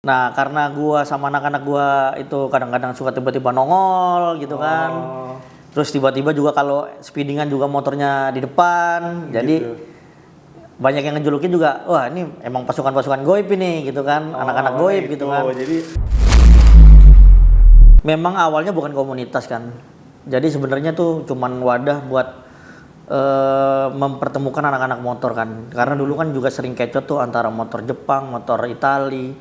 Nah, karena gua sama anak-anak gua itu kadang-kadang suka tiba-tiba nongol gitu kan. Terus tiba-tiba juga kalau speedingan juga motornya di depan. Jadi banyak yang ngejulukin juga, wah ini emang pasukan-pasukan goib ini gitu kan, anak-anak goib gitu kan. Jadi memang awalnya bukan komunitas kan. Jadi sebenarnya tuh cuman wadah buat mempertemukan anak-anak motor kan. Karena dulu kan juga sering kecot tuh antara motor Jepang, motor Itali.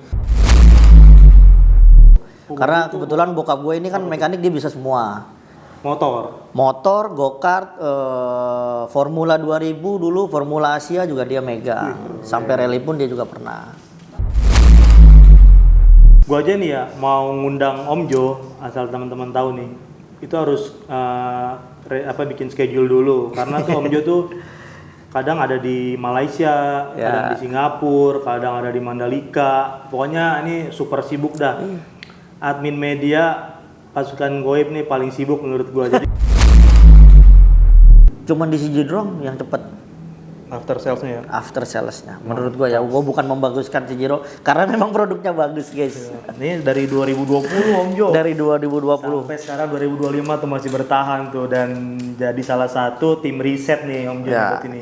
Karena kebetulan bokap gue ini kan mekanik, dia bisa semua. Motor, go-kart, Formula 2000 dulu, Formula Asia juga dia megang. Sampai rally pun dia juga pernah. gua aja nih ya mau ngundang Om Jo, asal teman-teman tahu nih. Itu harus bikin schedule dulu karena tuh Om Jo tuh kadang ada di Malaysia, kadang di Singapura, kadang ada di Mandalika. Pokoknya ini super sibuk dah. Admin media pasukan goib nih paling sibuk menurut gua. Jadi cuman di CJ doang yang cepet after salesnya ya. After salesnya menurut gua ya. Gua bukan membaguskan CJ karena memang produknya bagus guys. Ini dari 2020 Om Jo. Dari 2020 sampai sekarang 2025 tuh masih bertahan tuh dan jadi salah satu tim riset nih Om Jo buat ini.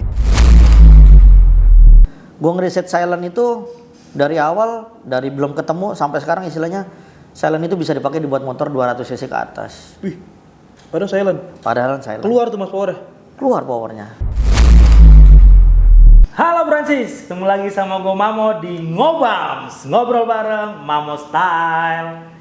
Gua ngeriset silent itu dari awal, dari belum ketemu sampai sekarang istilahnya silent itu bisa dipakai dibuat motor 200 cc ke atas. Wih, padahal silent. Padahal silent. Keluar tuh mas powernya. Keluar powernya. Halo Francis, ketemu lagi sama gue Mamo di Ngobams, ngobrol bareng Mamo Style.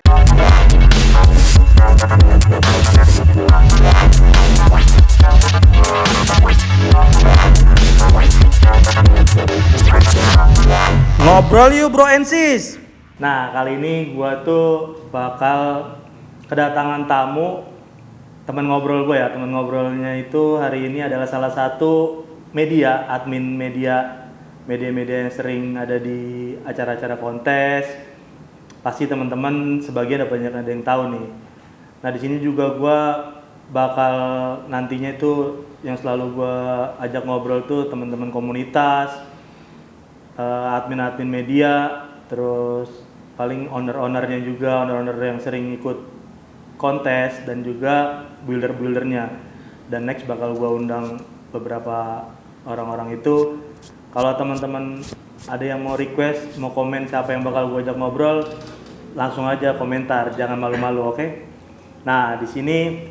Ngobrol yuk bro and sis. Nah kali ini gue tuh bakal kedatangan tamu teman ngobrol gue ya. Teman ngobrolnya itu hari ini adalah salah satu media, admin media yang sering ada di acara-acara kontes. Pasti teman-teman sebagian ada yang tahu nih. Nah di sini juga gue bakal nantinya itu yang selalu gue ajak ngobrol tuh teman-teman komunitas, admin media, terus paling owner-ownernya juga, owner yang sering ikut kontes dan juga builder-buildernya. Dan next bakal gue undang beberapa orang-orang itu. Kalau teman-teman ada yang mau request, mau komen siapa yang bakal gue ajak ngobrol, langsung aja komentar, jangan malu-malu, oke? Nah di sini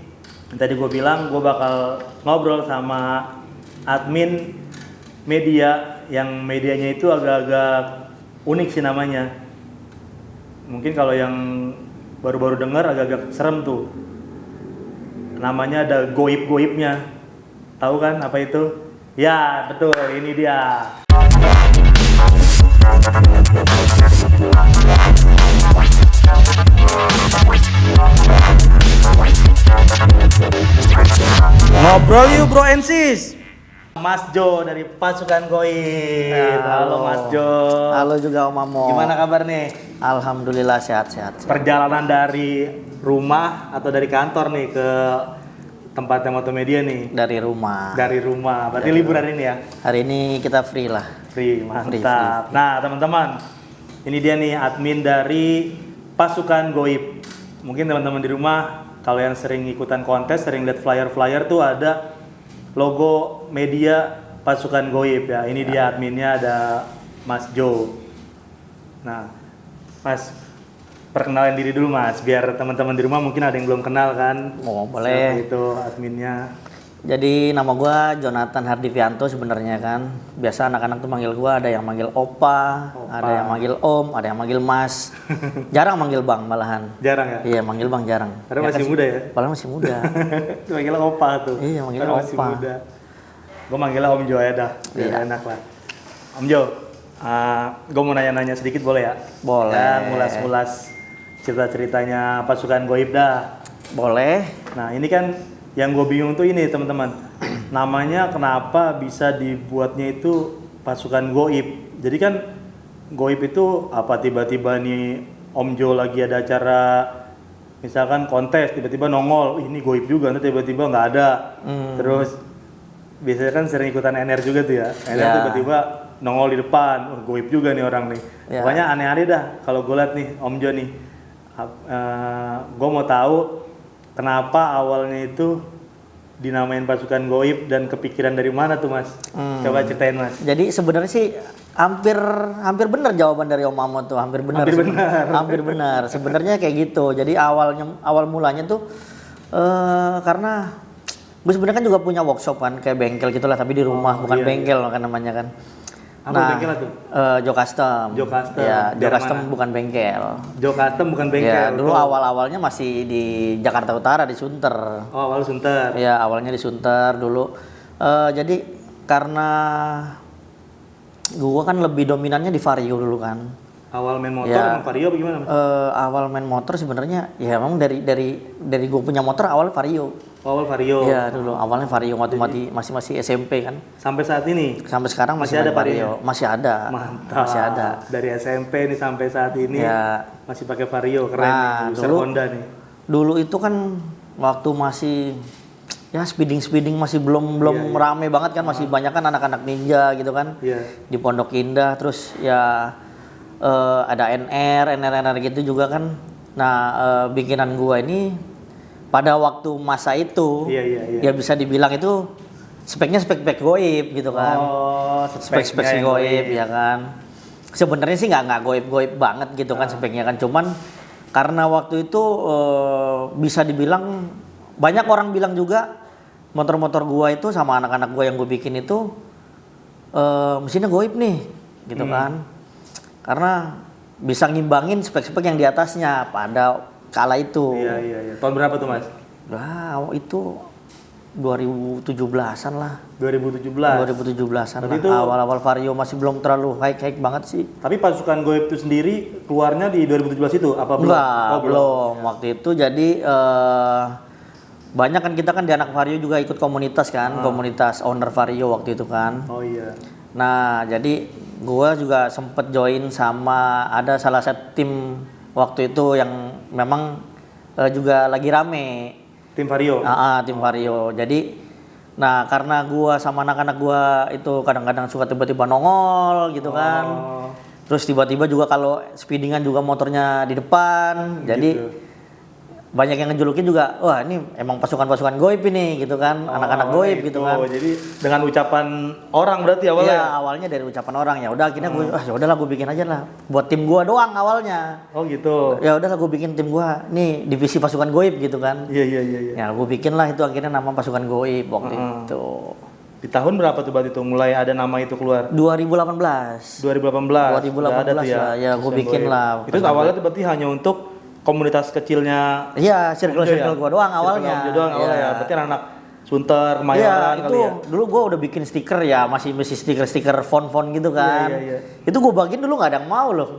tadi gue bilang gue bakal ngobrol sama admin media yang medianya itu agak-agak unik sih namanya. Mungkin kalau yang baru-baru dengar agak-agak serem tuh. Namanya ada goib-goibnya. Tahu kan apa itu? Ya, betul, ini dia. Ngobrol yuk bro and sis. Mas Jo dari pasukan goib. Halo Mas Jo. Halo juga Om Mamo. Gimana kabar nih? Alhamdulillah sehat-sehat. Perjalanan dari rumah atau dari kantor nih ke tempatnya Motomedia nih? Dari rumah. Berarti libur hari ini ya? Hari ini kita free lah. Free, mantap. Nah teman-teman, ini dia nih admin dari pasukan goib. Mungkin teman-teman di rumah kalau yang sering ikutan kontes, sering lihat flyer-flyer tuh ada logo media pasukan goib ya. Ini dia adminnya, ada Mas Jo. Nah, Mas, perkenalin diri dulu Mas, biar teman-teman di rumah mungkin ada yang belum kenal kan. Oh, boleh. Itu adminnya. Jadi nama gua Jonathan Hardivianto sebenarnya kan. Biasa anak-anak tuh manggil gua, ada yang manggil Opa, ada yang manggil Om, ada yang manggil Mas. Jarang manggil Bang malahan. Jarang ya? Iya, manggil Bang jarang. Karena masih muda ya? Padahal masih muda. Manggilnya Opa tuh. Iya, manggilnya Karena Opa. masih muda. Gua manggilnya Om Jo ya dah. Biar enak lah. Om Jo, gue mau nanya-nanya sedikit boleh ya? Boleh. Ya, ngulas-ngulas cerita-ceritanya pasukan goib dah. Boleh. Nah ini kan yang gue bingung tuh ini teman-teman. Namanya kenapa bisa dibuatnya itu pasukan goib? Jadi kan goib itu apa, tiba-tiba nih Om Jo lagi ada acara misalkan kontes, tiba-tiba nongol, ini goib juga, nanti tiba-tiba nggak ada. Terus biasanya kan sering ikutan NR juga tuh ya. NR tiba-tiba nongol di depan, goib juga nih orang nih. Ya. Pokoknya aneh-aneh dah kalau gue liat nih Om Jo nih. Gue mau tahu kenapa awalnya itu dinamain pasukan goib dan kepikiran dari mana tuh Mas? Coba ceritain Mas. Jadi sebenarnya sih hampir benar jawaban dari Om Amot tuh, hampir benar. Hampir benar. Sebenarnya kayak gitu. Jadi awal mulanya tuh karena gue sebenarnya kan juga punya workshop kan, kayak bengkel gitulah, tapi di rumah, bukan bengkel kan namanya kan. Apa bengkel tuh? Jo Custom. Jo Custom. Ya, Jo Dari Custom mana? bukan bengkel. Jo Custom bukan bengkel. Ya, dulu awal-awalnya masih di Jakarta Utara di Sunter. Oh, awal Sunter. Ya, awalnya di Sunter dulu. Jadi karena gua kan lebih dominannya di Vario dulu kan. Awal main motor Ya. emang Vario apa gimana Mas? Awal main motor sebenarnya ya emang dari gua punya motor awal Vario. Oh, awal Vario. Iya dulu awalnya Vario waktu masih SMP kan. Sampai saat ini Sampai sekarang masih ada main Vario. Masih ada. mantap. Masih ada. Dari SMP nih sampai saat ini Ya. masih pakai Vario, keren Nah, nih. User dulu- Honda nih. Dulu itu kan waktu masih ya speeding masih belum rame banget kan, masih banyak kan anak-anak ninja gitu kan. Iya. Di Pondok Indah, terus ya ada NR gitu juga kan. Nah, bikinan gua ini pada waktu masa itu Iya. ya bisa dibilang itu speknya spek goib gitu kan. Oh, Spek yang goib ya kan. Sebenarnya sih nggak goib banget gitu kan speknya kan, cuman karena waktu itu bisa dibilang banyak orang bilang juga motor-motor gua itu sama anak-anak gua yang gua bikin itu mesinnya goib nih gitu kan. Karena bisa ngimbangin spek-spek yang di atasnya pada kala itu. Iya. Tahun berapa tuh Mas? Wow, itu 2017-an lah. 2017. 2017-an lah. Berarti itu- Awal-awal Vario masih belum terlalu high banget sih. Tapi pasukan goib itu sendiri keluarnya di 2017 itu apa belum? Enggak, Oh, belum. Waktu itu jadi banyak kan kita kan di anak Vario juga ikut komunitas kan, komunitas owner Vario waktu itu kan. Oh iya. Nah, jadi gua juga sempet join sama ada salah satu tim waktu itu yang memang juga lagi rame. Tim Vario. Tim Vario. Jadi, nah karena gua sama anak-anak gua itu kadang-kadang suka tiba-tiba nongol gitu kan. Terus tiba-tiba juga kalau speedingan juga motornya di depan. Jadi banyak yang ngejulukin juga, wah ini emang pasukan-pasukan goib ini gitu kan, anak-anak goib gitu kan. Jadi dengan ucapan orang berarti awalnya. Iya, awalnya dari ucapan orang. Ya udah akhirnya gue ya udahlah gue bikin aja lah. Buat tim gua doang awalnya. Oh gitu. Ya udahlah gue bikin tim gua nih divisi pasukan goib gitu kan. Iya. Ya gue bikin lah itu akhirnya nama pasukan goib waktu itu. Di tahun berapa tuh berarti itu mulai ada nama itu keluar? 2018. 2018. 2018 Udah ada tuh lah, ya gue pasukan bikin goib. lah. Itu awalnya tuh berarti hanya untuk komunitas kecilnya. Iya, circle gua doang awalnya. Circle doang awalnya ya. Berarti anak Sunter, Iya, Kemayoran itu kali ya. dulu gua udah bikin stiker ya, masih stiker font gitu kan. Iya. Itu gua bagiin dulu nggak ada yang mau loh.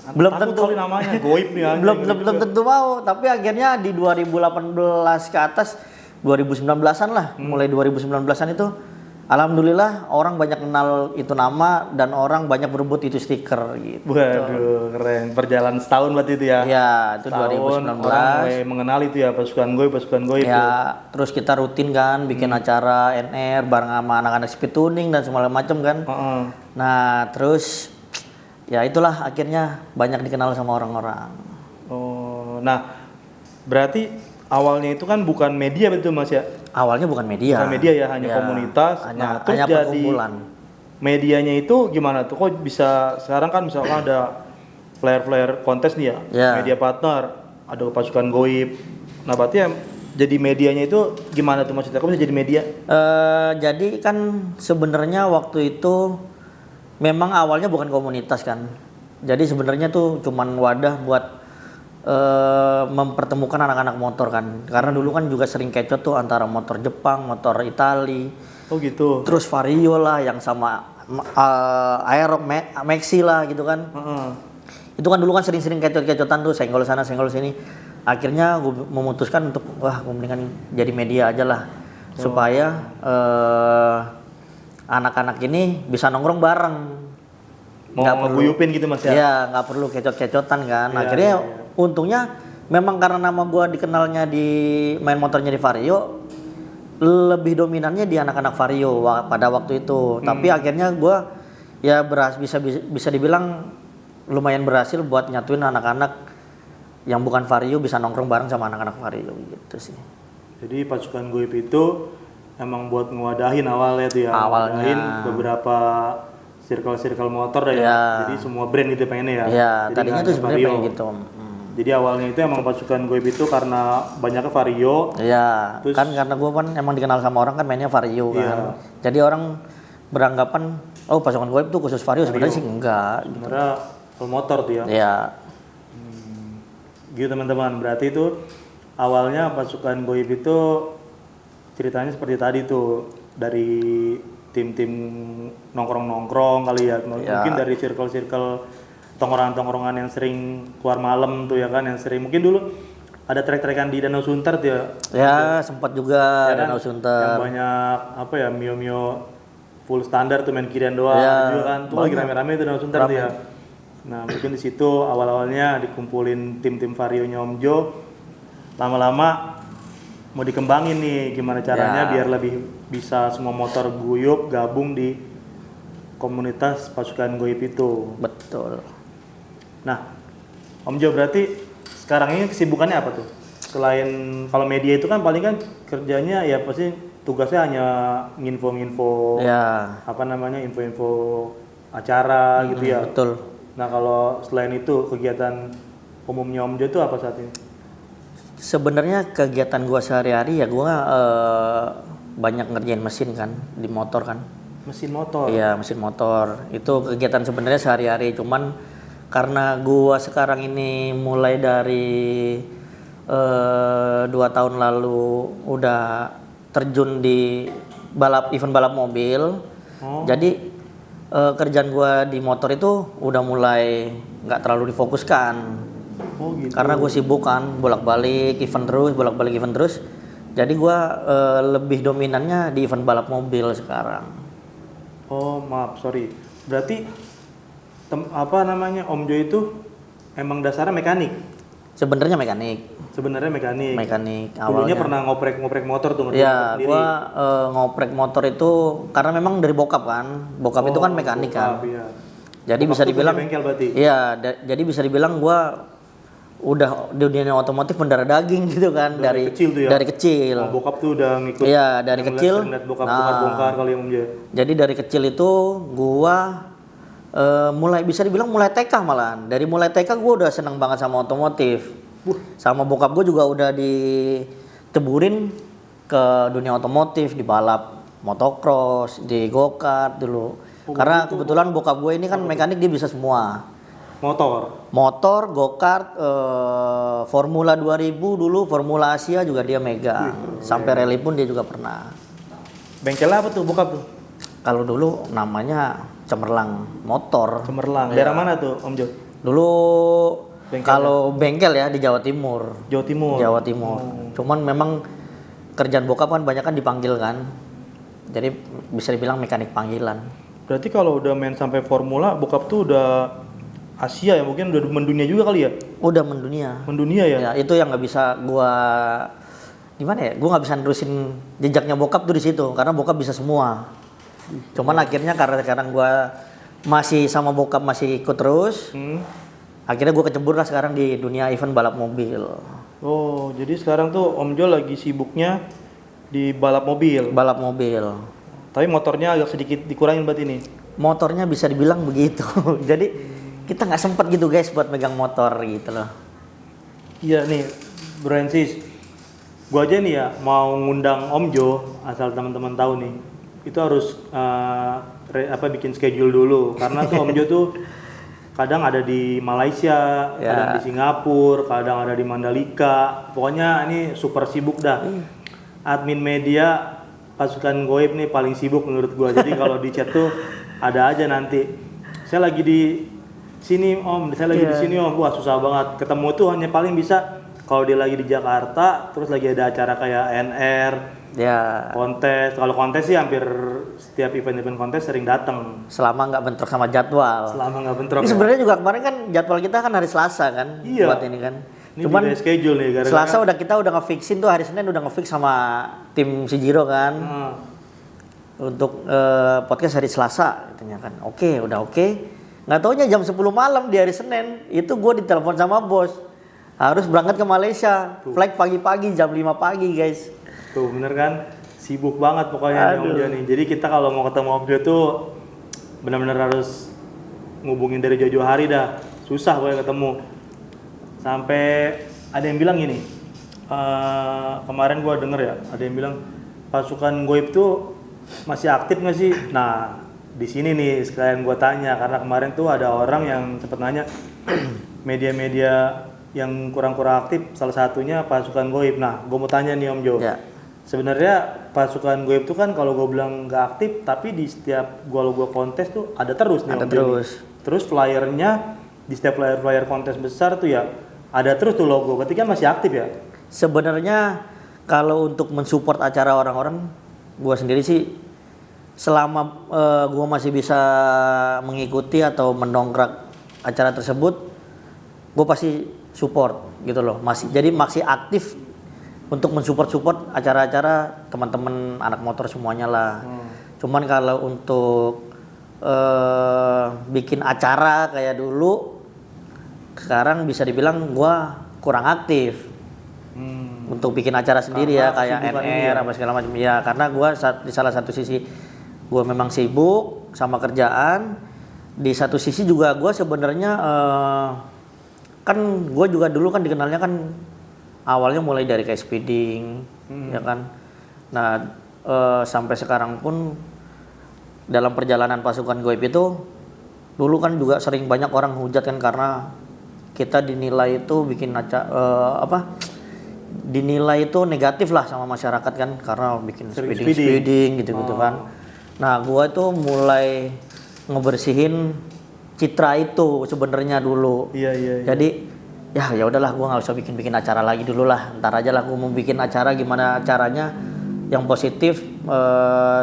Belum Takut tentu kali namanya goib nih anjing. belum tentu mau, tapi akhirnya di 2018 ke atas 2019-an lah, mulai 2019-an itu alhamdulillah orang banyak kenal itu nama dan orang banyak berebut itu stiker gitu. Waduh, keren. Perjalanan setahun berarti itu ya. Iya, itu Setahun 2019. orang mulai mengenal itu ya pasukan goib Ya, terus kita rutin kan bikin acara NR bareng sama anak-anak speed tuning dan segala macam kan. Heeh. Nah, terus ya itulah akhirnya banyak dikenal sama orang-orang. Oh, nah berarti awalnya itu kan bukan media betul Mas ya? Awalnya bukan media. Bukan media ya, hanya Ya, komunitas. Hanya, terus hanya jadi perkumpulan. medianya itu gimana tuh? Kok bisa sekarang kan misalkan ada flare kontes nih ya, Ya. media partner, ada pasukan goib. Nah berarti ya jadi medianya itu gimana tuh maksudnya? Kok bisa jadi media? Jadi kan sebenarnya waktu itu memang awalnya bukan komunitas kan. Jadi sebenarnya tuh cuman wadah buat mempertemukan anak-anak motor kan. Karena dulu kan juga sering kecot tuh antara motor Jepang, motor Itali, Oh gitu. terus Vario lah yang sama Aerox Maxi lah gitu kan. Heeh. Itu kan dulu kan sering-sering kecot-kecotan tuh, senggol sana senggol sini. Akhirnya gue memutuskan untuk gue mendingan jadi media aja lah supaya anak-anak ini bisa nongkrong bareng. Mau ngeguyupin gitu Mas ya? Iya, nggak perlu kecot-kecotan kan. Iya, Akhirnya untungnya memang karena nama gue dikenalnya di main motornya di Vario, lebih dominannya di anak-anak Vario pada waktu itu. Tapi akhirnya gue ya bisa dibilang lumayan berhasil buat nyatuin anak-anak yang bukan Vario bisa nongkrong bareng sama anak-anak Vario gitu sih. Jadi pasukan Goib itu emang buat ngewadahin awalnya tuh ya. Awalnya. Ngewadahin beberapa circle motor dah ya. Ya. Jadi semua brand itu pengennya ya. Iya, Jadi tadinya nggak tuh hanya sebenarnya Vario. pengen gitu. Jadi awalnya itu emang pasukan Goib itu karena banyaknya Vario. Iya, Terus- kan karena gue kan emang dikenal sama orang kan mainnya Vario kan. Iya. Jadi orang beranggapan, oh pasukan Goib tuh khusus Vario, sebenarnya sih enggak. Sebenarnya full motor tuh ya. Iya, Gitu teman-teman. Berarti itu awalnya pasukan Goib itu ceritanya seperti tadi tuh, dari tim-tim nongkrong-nongkrong kali ya. Mungkin dari circle-circle tongkrongan-tongkrongan yang sering keluar malam tuh ya kan, yang sering mungkin dulu ada trek-trekan di Danau Sunter tuh ya. ya sempat juga Ya kan? Danau Yang Sunter. banyak apa ya, Mio full standar tuh main kirian doang Ya, juga kan. Tuh lagi rame-rame tuh Danau Sunter tuh ya. Nah, mungkin di situ awal-awalnya dikumpulin tim-tim Varionya Om Jo. Lama-lama mau dikembangin nih gimana caranya biar lebih bisa semua motor guyup gabung di komunitas pasukan Goib itu. Betul. Nah, Om Jo berarti sekarang ini kesibukannya apa tuh? Selain kalau media itu kan paling kan kerjanya ya pasti tugasnya hanya nginfo-nginfo Ya, apa namanya, info-info acara gitu ya. betul. Nah, kalau selain itu kegiatan umumnya Om Jo itu apa saat ini? Sebenarnya kegiatan gua sehari-hari ya gua banyak ngerjain mesin kan di motor kan. Mesin motor. Iya, mesin motor. Itu kegiatan sebenarnya sehari-hari, cuman karena gua sekarang ini mulai dari 2 tahun lalu udah terjun di event balap mobil. Jadi kerjaan gua di motor itu udah mulai nggak terlalu difokuskan. Oh gitu. Karena gue sibuk kan bolak-balik event terus. Jadi gue lebih dominannya di event balap mobil sekarang. Oh maaf, sorry. Berarti apa namanya, Om Jo itu emang dasarnya mekanik? Sebenarnya mekanik. Sebenarnya mekanik. Mekanik Dulunya awalnya. pernah ngoprek motor tuh, ngerti Ya, sendiri. gue ngoprek motor itu karena memang dari bokap kan. Bokap itu kan mekanik kan. Bokap, iya. Jadi Bokap bisa tuh punya dibilang. bengkel berarti? Iya, jadi bisa dibilang gue udah di dunia otomotif mendarah daging gitu kan Dari kecil tuh ya? Dari kecil. Oh, bokap tuh udah ngikut. Iya, dari yang kecil. Ngeliat bokap bongkar-bongkar kali ya Om Jo. Jadi dari kecil itu gua mulai bisa dibilang mulai TK malahan. Dari mulai TK gua udah seneng banget sama otomotif. Sama bokap gua juga udah diteburin ke dunia otomotif, di balap motocross, di go-kart dulu. Karena kebetulan bokap gue ini kan mekanik, dia bisa semua. Motor, go-kart, Formula 2000 dulu, Formula Asia juga dia megang. Sampai rally pun dia juga pernah. Bengkelnya apa tuh bokap tuh? Kalau dulu namanya Cemerlang Motor. Cemerlang. Iya. Daerah mana tuh Om Jo? Dulu Bengkelnya? kalau bengkel ya di Jawa Timur. Jawa Timur. Jawa Timur. Cuman memang kerjaan bokap kan banyak kan dipanggil kan. Jadi bisa dibilang mekanik panggilan. Berarti kalau udah main sampai Formula, bokap tuh udah Asia ya, mungkin udah mendunia juga kali ya? Udah mendunia. Mendunia ya? Ya itu yang nggak bisa gua gimana ya? Gua nggak bisa nerusin jejaknya bokap tuh di situ karena bokap bisa semua. Cuman akhirnya karena sekarang gua masih sama bokap masih ikut terus, akhirnya gua kecebur lah sekarang di dunia event balap mobil. Oh, jadi sekarang tuh Om Jo lagi sibuknya di balap mobil. Balap mobil. Tapi motornya agak sedikit dikurangin berarti nih. Motornya bisa dibilang begitu. Jadi kita nggak sempet gitu guys buat megang motor gitu loh. Iya nih, Bro Ensis. Gua aja nih ya mau ngundang Om Jo, asal teman-teman tahu nih. Itu harus bikin schedule dulu karena tuh Om Jo tuh kadang ada di Malaysia, kadang di Singapura, kadang ada di Mandalika. Pokoknya ini super sibuk dah. Admin media pasukan Goib nih paling sibuk menurut gua. Jadi kalau di chat tuh ada aja nanti. Saya lagi di sini Om, saya lagi di sini Om. Wah, susah banget. Ketemu tuh hanya paling bisa kalau dia lagi di Jakarta, terus lagi ada acara kayak NR, Ya. kontes. Kalau kontes sih hampir setiap event-event kontes sering datang. Selama nggak bentrok sama jadwal. Selama nggak bentrok. Ini sebenarnya juga kemarin kan jadwal kita kan hari Selasa kan. Iya. Buat ini kan. Ini Cuman juga schedule nih gara-gara. Selasa kita udah ngefixin tuh hari Senin udah ngefix sama tim si Jiro kan. untuk podcast hari Selasa katanya kan. Oke, udah oke. Nggak taunya jam 10 malam di hari Senin itu gue ditelepon sama bos. Harus berangkat ke Malaysia. Flight pagi-pagi jam 5 pagi, guys. Tuh bener kan? Sibuk banget pokoknya nih Om Jo nih. Jadi kita kalau mau ketemu Om Jo tuh benar-benar harus ngubungin dari jauh-jauh hari dah. Susah gue ketemu. Sampai ada yang bilang gini. Kemarin gue denger ya, ada yang bilang pasukan Goib tuh masih aktif nggak sih? Nah, di sini nih sekalian gue tanya karena kemarin tuh ada orang yang sempet nanya media-media yang kurang-kurang aktif, salah satunya pasukan Goib. Nah, gue mau tanya nih Om Jo. Ya. Sebenarnya pasukan Goib tuh kan kalau gue bilang nggak aktif, tapi di setiap gue kontes tuh ada terus nih Ada Om Jo. terus. Terus flyernya di setiap flyer kontes besar tuh ya ada terus tuh logo. Berarti kan masih aktif ya? Sebenarnya kalau untuk mensupport acara orang-orang, gue sendiri sih selama gue masih bisa mengikuti atau mendongkrak acara tersebut, gue pasti support gitu loh. Jadi masih aktif untuk mensupport acara-acara teman-teman anak motor semuanya lah. Cuman kalau untuk bikin acara kayak dulu, sekarang bisa dibilang gue kurang aktif. Untuk bikin acara sendiri Karena ya kayak kesibukan ini NR ya? apa segala macam ya, karena gue di salah satu sisi gue memang sibuk sama kerjaan, di satu sisi juga gue sebenarnya kan gue juga dulu kan dikenalnya kan awalnya mulai dari kayak speeding ya kan. Nah sampai sekarang pun dalam perjalanan pasukan Goib itu dulu kan juga sering banyak orang hujat kan karena kita dinilai itu bikin dinilai itu negatif lah sama masyarakat kan karena bikin speeding gitu-gitu kan. Nah, gua itu mulai ngebersihin citra itu sebenarnya dulu. Iya. Jadi ya udahlah gua nggak usah bikin acara lagi dulu lah. Ntar aja lah gua mau bikin acara gimana caranya yang positif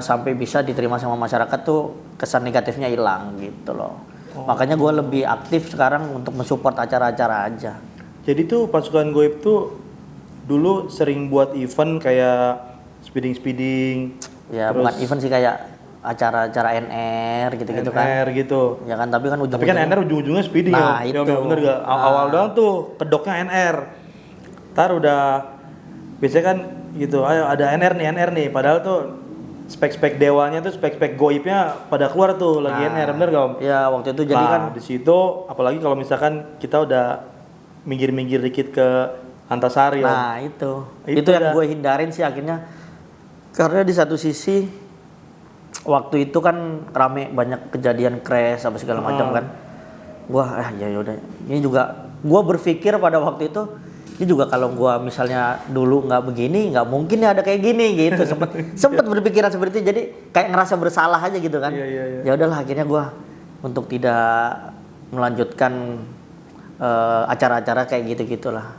sampai bisa diterima sama masyarakat tuh kesan negatifnya hilang gitu loh. Makanya gua lebih aktif sekarang untuk mensupport acara-acara aja. Jadi tuh pasukan Goib tuh dulu sering buat event kayak speeding. Ya bukan event sih kayak acara-acara NR gitu-gitu kan. NR gitu. Ya kan tapi kan Tapi kan NR ujung-ujungnya speeding Nah, ya. itu. Ya, bener gak? Awal doang tuh kedoknya NR. Ntar udah biasanya kan gitu, ayo ada NR nih. Padahal tuh spek-spek dewanya tuh spek-spek Goibnya pada keluar tuh lagi NR, bener gak Om? Ya waktu itu jadi kan di situ apalagi kalau misalkan kita udah minggir-minggir dikit ke Antasari. nah Om. itu yang gue hindarin sih akhirnya, karena di satu sisi waktu itu kan rame banyak kejadian crash apa segala macam kan. Gua ya udah, ini juga gua berpikir pada waktu itu ini juga kalau gua misalnya dulu nggak begini nggak mungkin ya ada kayak gini gitu. sempet berpikiran seperti itu, jadi kayak ngerasa bersalah aja gitu kan. Iya. Ya udahlah akhirnya gua untuk tidak melanjutkan acara-acara kayak gitu-gitulah.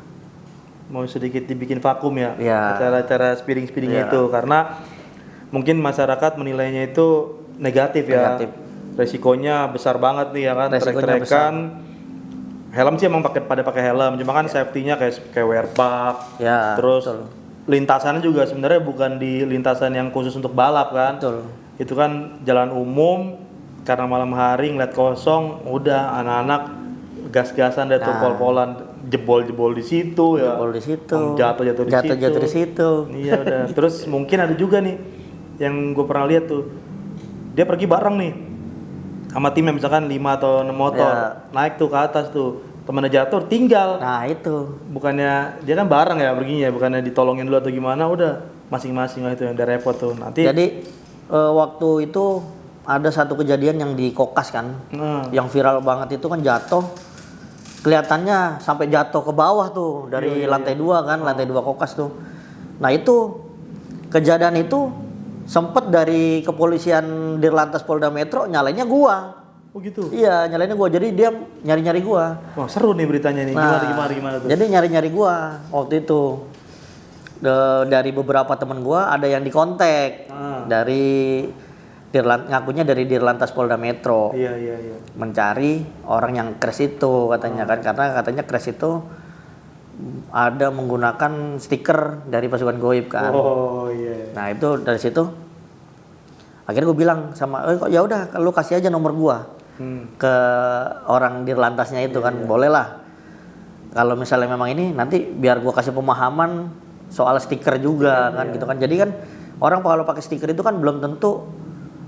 Mau sedikit dibikin vakum ya, Ya. acara-acara speeding Ya. itu karena mungkin masyarakat menilainya itu negatif ya. Negatif. Resikonya besar banget nih ya kan, Resikonya trek-trekan. Helm sih emang pada pakai helm, cuma kan safety-nya kayak wear pack. Ya, Terus betul. lintasannya juga sebenarnya bukan di lintasan yang khusus untuk balap kan. Betul. Itu kan jalan umum, karena malam hari ngeliat kosong, udah anak-anak gas-gasan deh tuh pol-polan, jebol-jebol di situ ya. Jebol di situ. Jatuh-jatuh di situ. Iya udah. Terus mungkin ada juga nih yang gue pernah lihat tuh, dia pergi bareng nih sama timnya misalkan 5 atau 6 motor, naik tuh ke atas tuh, temennya jatuh tinggal. Nah itu. Bukannya dia kan bareng ya perginya, bukannya ditolongin dulu atau gimana, udah masing-masing lah itu yang udah repot tuh nanti. Jadi waktu itu ada satu kejadian yang di Kokas kan, yang viral banget itu kan jatuh, kelihatannya sampai jatuh ke bawah tuh dari lantai 2 kan, lantai 2 Kokas tuh. Nah itu kejadian itu sempet dari kepolisian Dirlantas Polda Metro nyalainnya gua. Oh gitu. Iya nyalainnya gua, jadi dia nyari-nyari gua. Wah seru nih beritanya nih. Nah, Gimana tuh? Jadi nyari-nyari gua waktu itu. Dari beberapa temen gua ada yang dikontak dari ngakunya dari Dirlantas Polda Metro. Iya. Mencari orang yang crash itu katanya kan, karena katanya crash itu ada menggunakan stiker dari pasukan Goib kan. Oh iya. Nah itu dari situ Akhirnya gue bilang sama, ya udah lu kasih aja nomor gue ke orang dirlantasnya itu kan, boleh lah. Kalau misalnya memang ini nanti biar gue kasih pemahaman soal stiker juga kan gitu kan. Jadi kan orang kalau pakai stiker itu kan belum tentu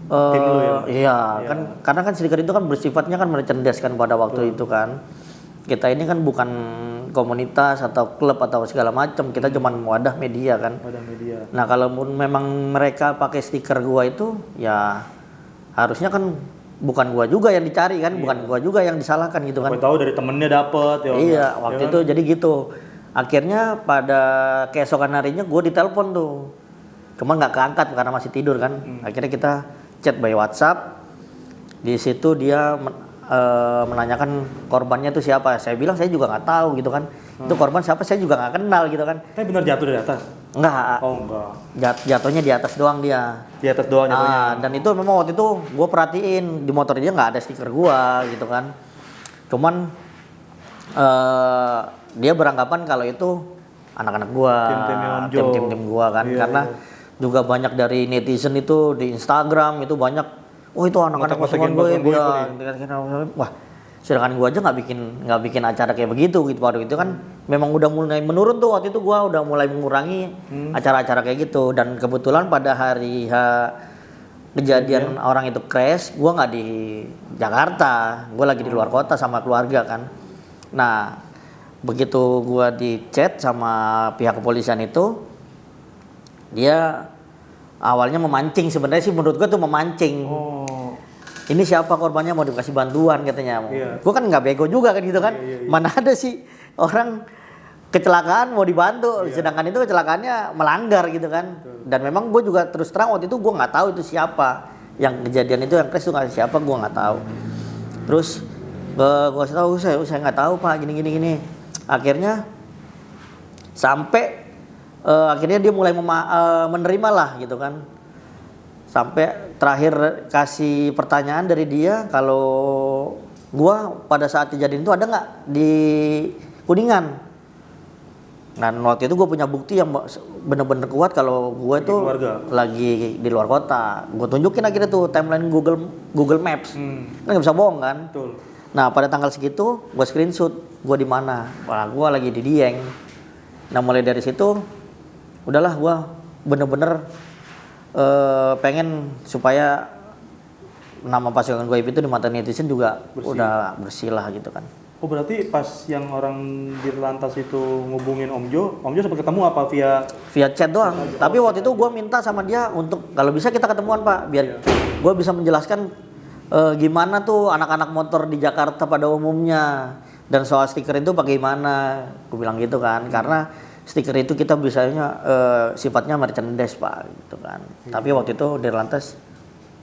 Tim lu ya? Iya, kan karena kan stiker itu kan bersifatnya kan merchandise kan pada waktu itu kan. Kita ini kan bukan komunitas atau klub atau segala macam, kita cuman wadah media kan. Wadah media. Nah, kalau memang mereka pakai stiker gua itu ya harusnya kan bukan gua juga yang dicari kan, bukan gua juga yang disalahkan gitu kan. Siapa tahu dari temennya dapet ya. Iya, waktu itu jadi gitu. Akhirnya pada keesokan harinya gue ditelepon tuh. Cuma nggak keangkat karena masih tidur kan. Akhirnya kita chat by WhatsApp. Di situ dia menanyakan korbannya itu siapa. Saya bilang saya juga nggak tahu gitu kan. Itu korban siapa saya juga nggak kenal gitu kan. Tapi benar jatuh dari atas? Enggak. Oh enggak. Jatuhnya di atas doang dia. Di atas doang jatuhnya. Dan itu memang waktu itu gue perhatiin di motor dia nggak ada stiker gue gitu kan. Cuman dia beranggapan kalau itu anak-anak gua, tim gua kan, karena juga banyak dari netizen itu di Instagram itu banyak, itu anak-anak pasukan gue, wah, sedangkan gua aja nggak bikin acara kayak begitu gitu. Waktu itu kan memang udah mulai menurun tuh, waktu itu gua udah mulai mengurangi acara-acara kayak gitu. Dan kebetulan pada hari kejadian orang itu crash, gua nggak di Jakarta, gua lagi di luar kota sama keluarga kan. Nah, begitu gua di chat sama pihak kepolisian itu, dia awalnya memancing, sebenarnya sih menurut gua tuh memancing. Ini siapa korbannya, mau dikasih bantuan katanya. Gua kan nggak bego juga kan gitu kan. Mana ada sih orang kecelakaan mau dibantu, sedangkan itu kecelakaannya melanggar gitu kan. Dan memang gua juga terus terang waktu itu gua nggak tahu itu siapa yang kejadian itu, yang crash itu siapa, gua nggak tahu. Terus gua tahu saya nggak tahu Pak, gini. Akhirnya sampai akhirnya dia mulai menerima lah gitu kan. Sampai terakhir kasih pertanyaan dari dia, kalau gua pada saat kejadian itu ada nggak di Kuningan. Nah, waktu itu gue punya bukti yang bener-bener kuat kalau gue itu lagi di luar kota. Gue tunjukin akhirnya tuh timeline Google Maps. Kan nggak bisa bohong kan. Betul. Nah, pada tanggal segitu gue screenshot gue di mana. Wah, gue lagi di Dieng. Nah, mulai dari situ udahlah gue bener-bener pengen supaya nama pasukan gue itu di mata netizen juga udah bersih lah gitu kan. Oh, berarti pas yang orang dirlantas itu ngubungin Om Jo sempat ketemu apa via chat doang. Tapi waktu itu gue minta sama dia untuk kalau bisa kita ketemuan Pak, biar gue bisa menjelaskan gimana tuh anak-anak motor di Jakarta pada umumnya, dan soal stiker itu bagaimana. Gue bilang gitu kan, karena stiker itu kita bisanya sifatnya merchandise Pak gitu kan. Tapi waktu itu dirlantas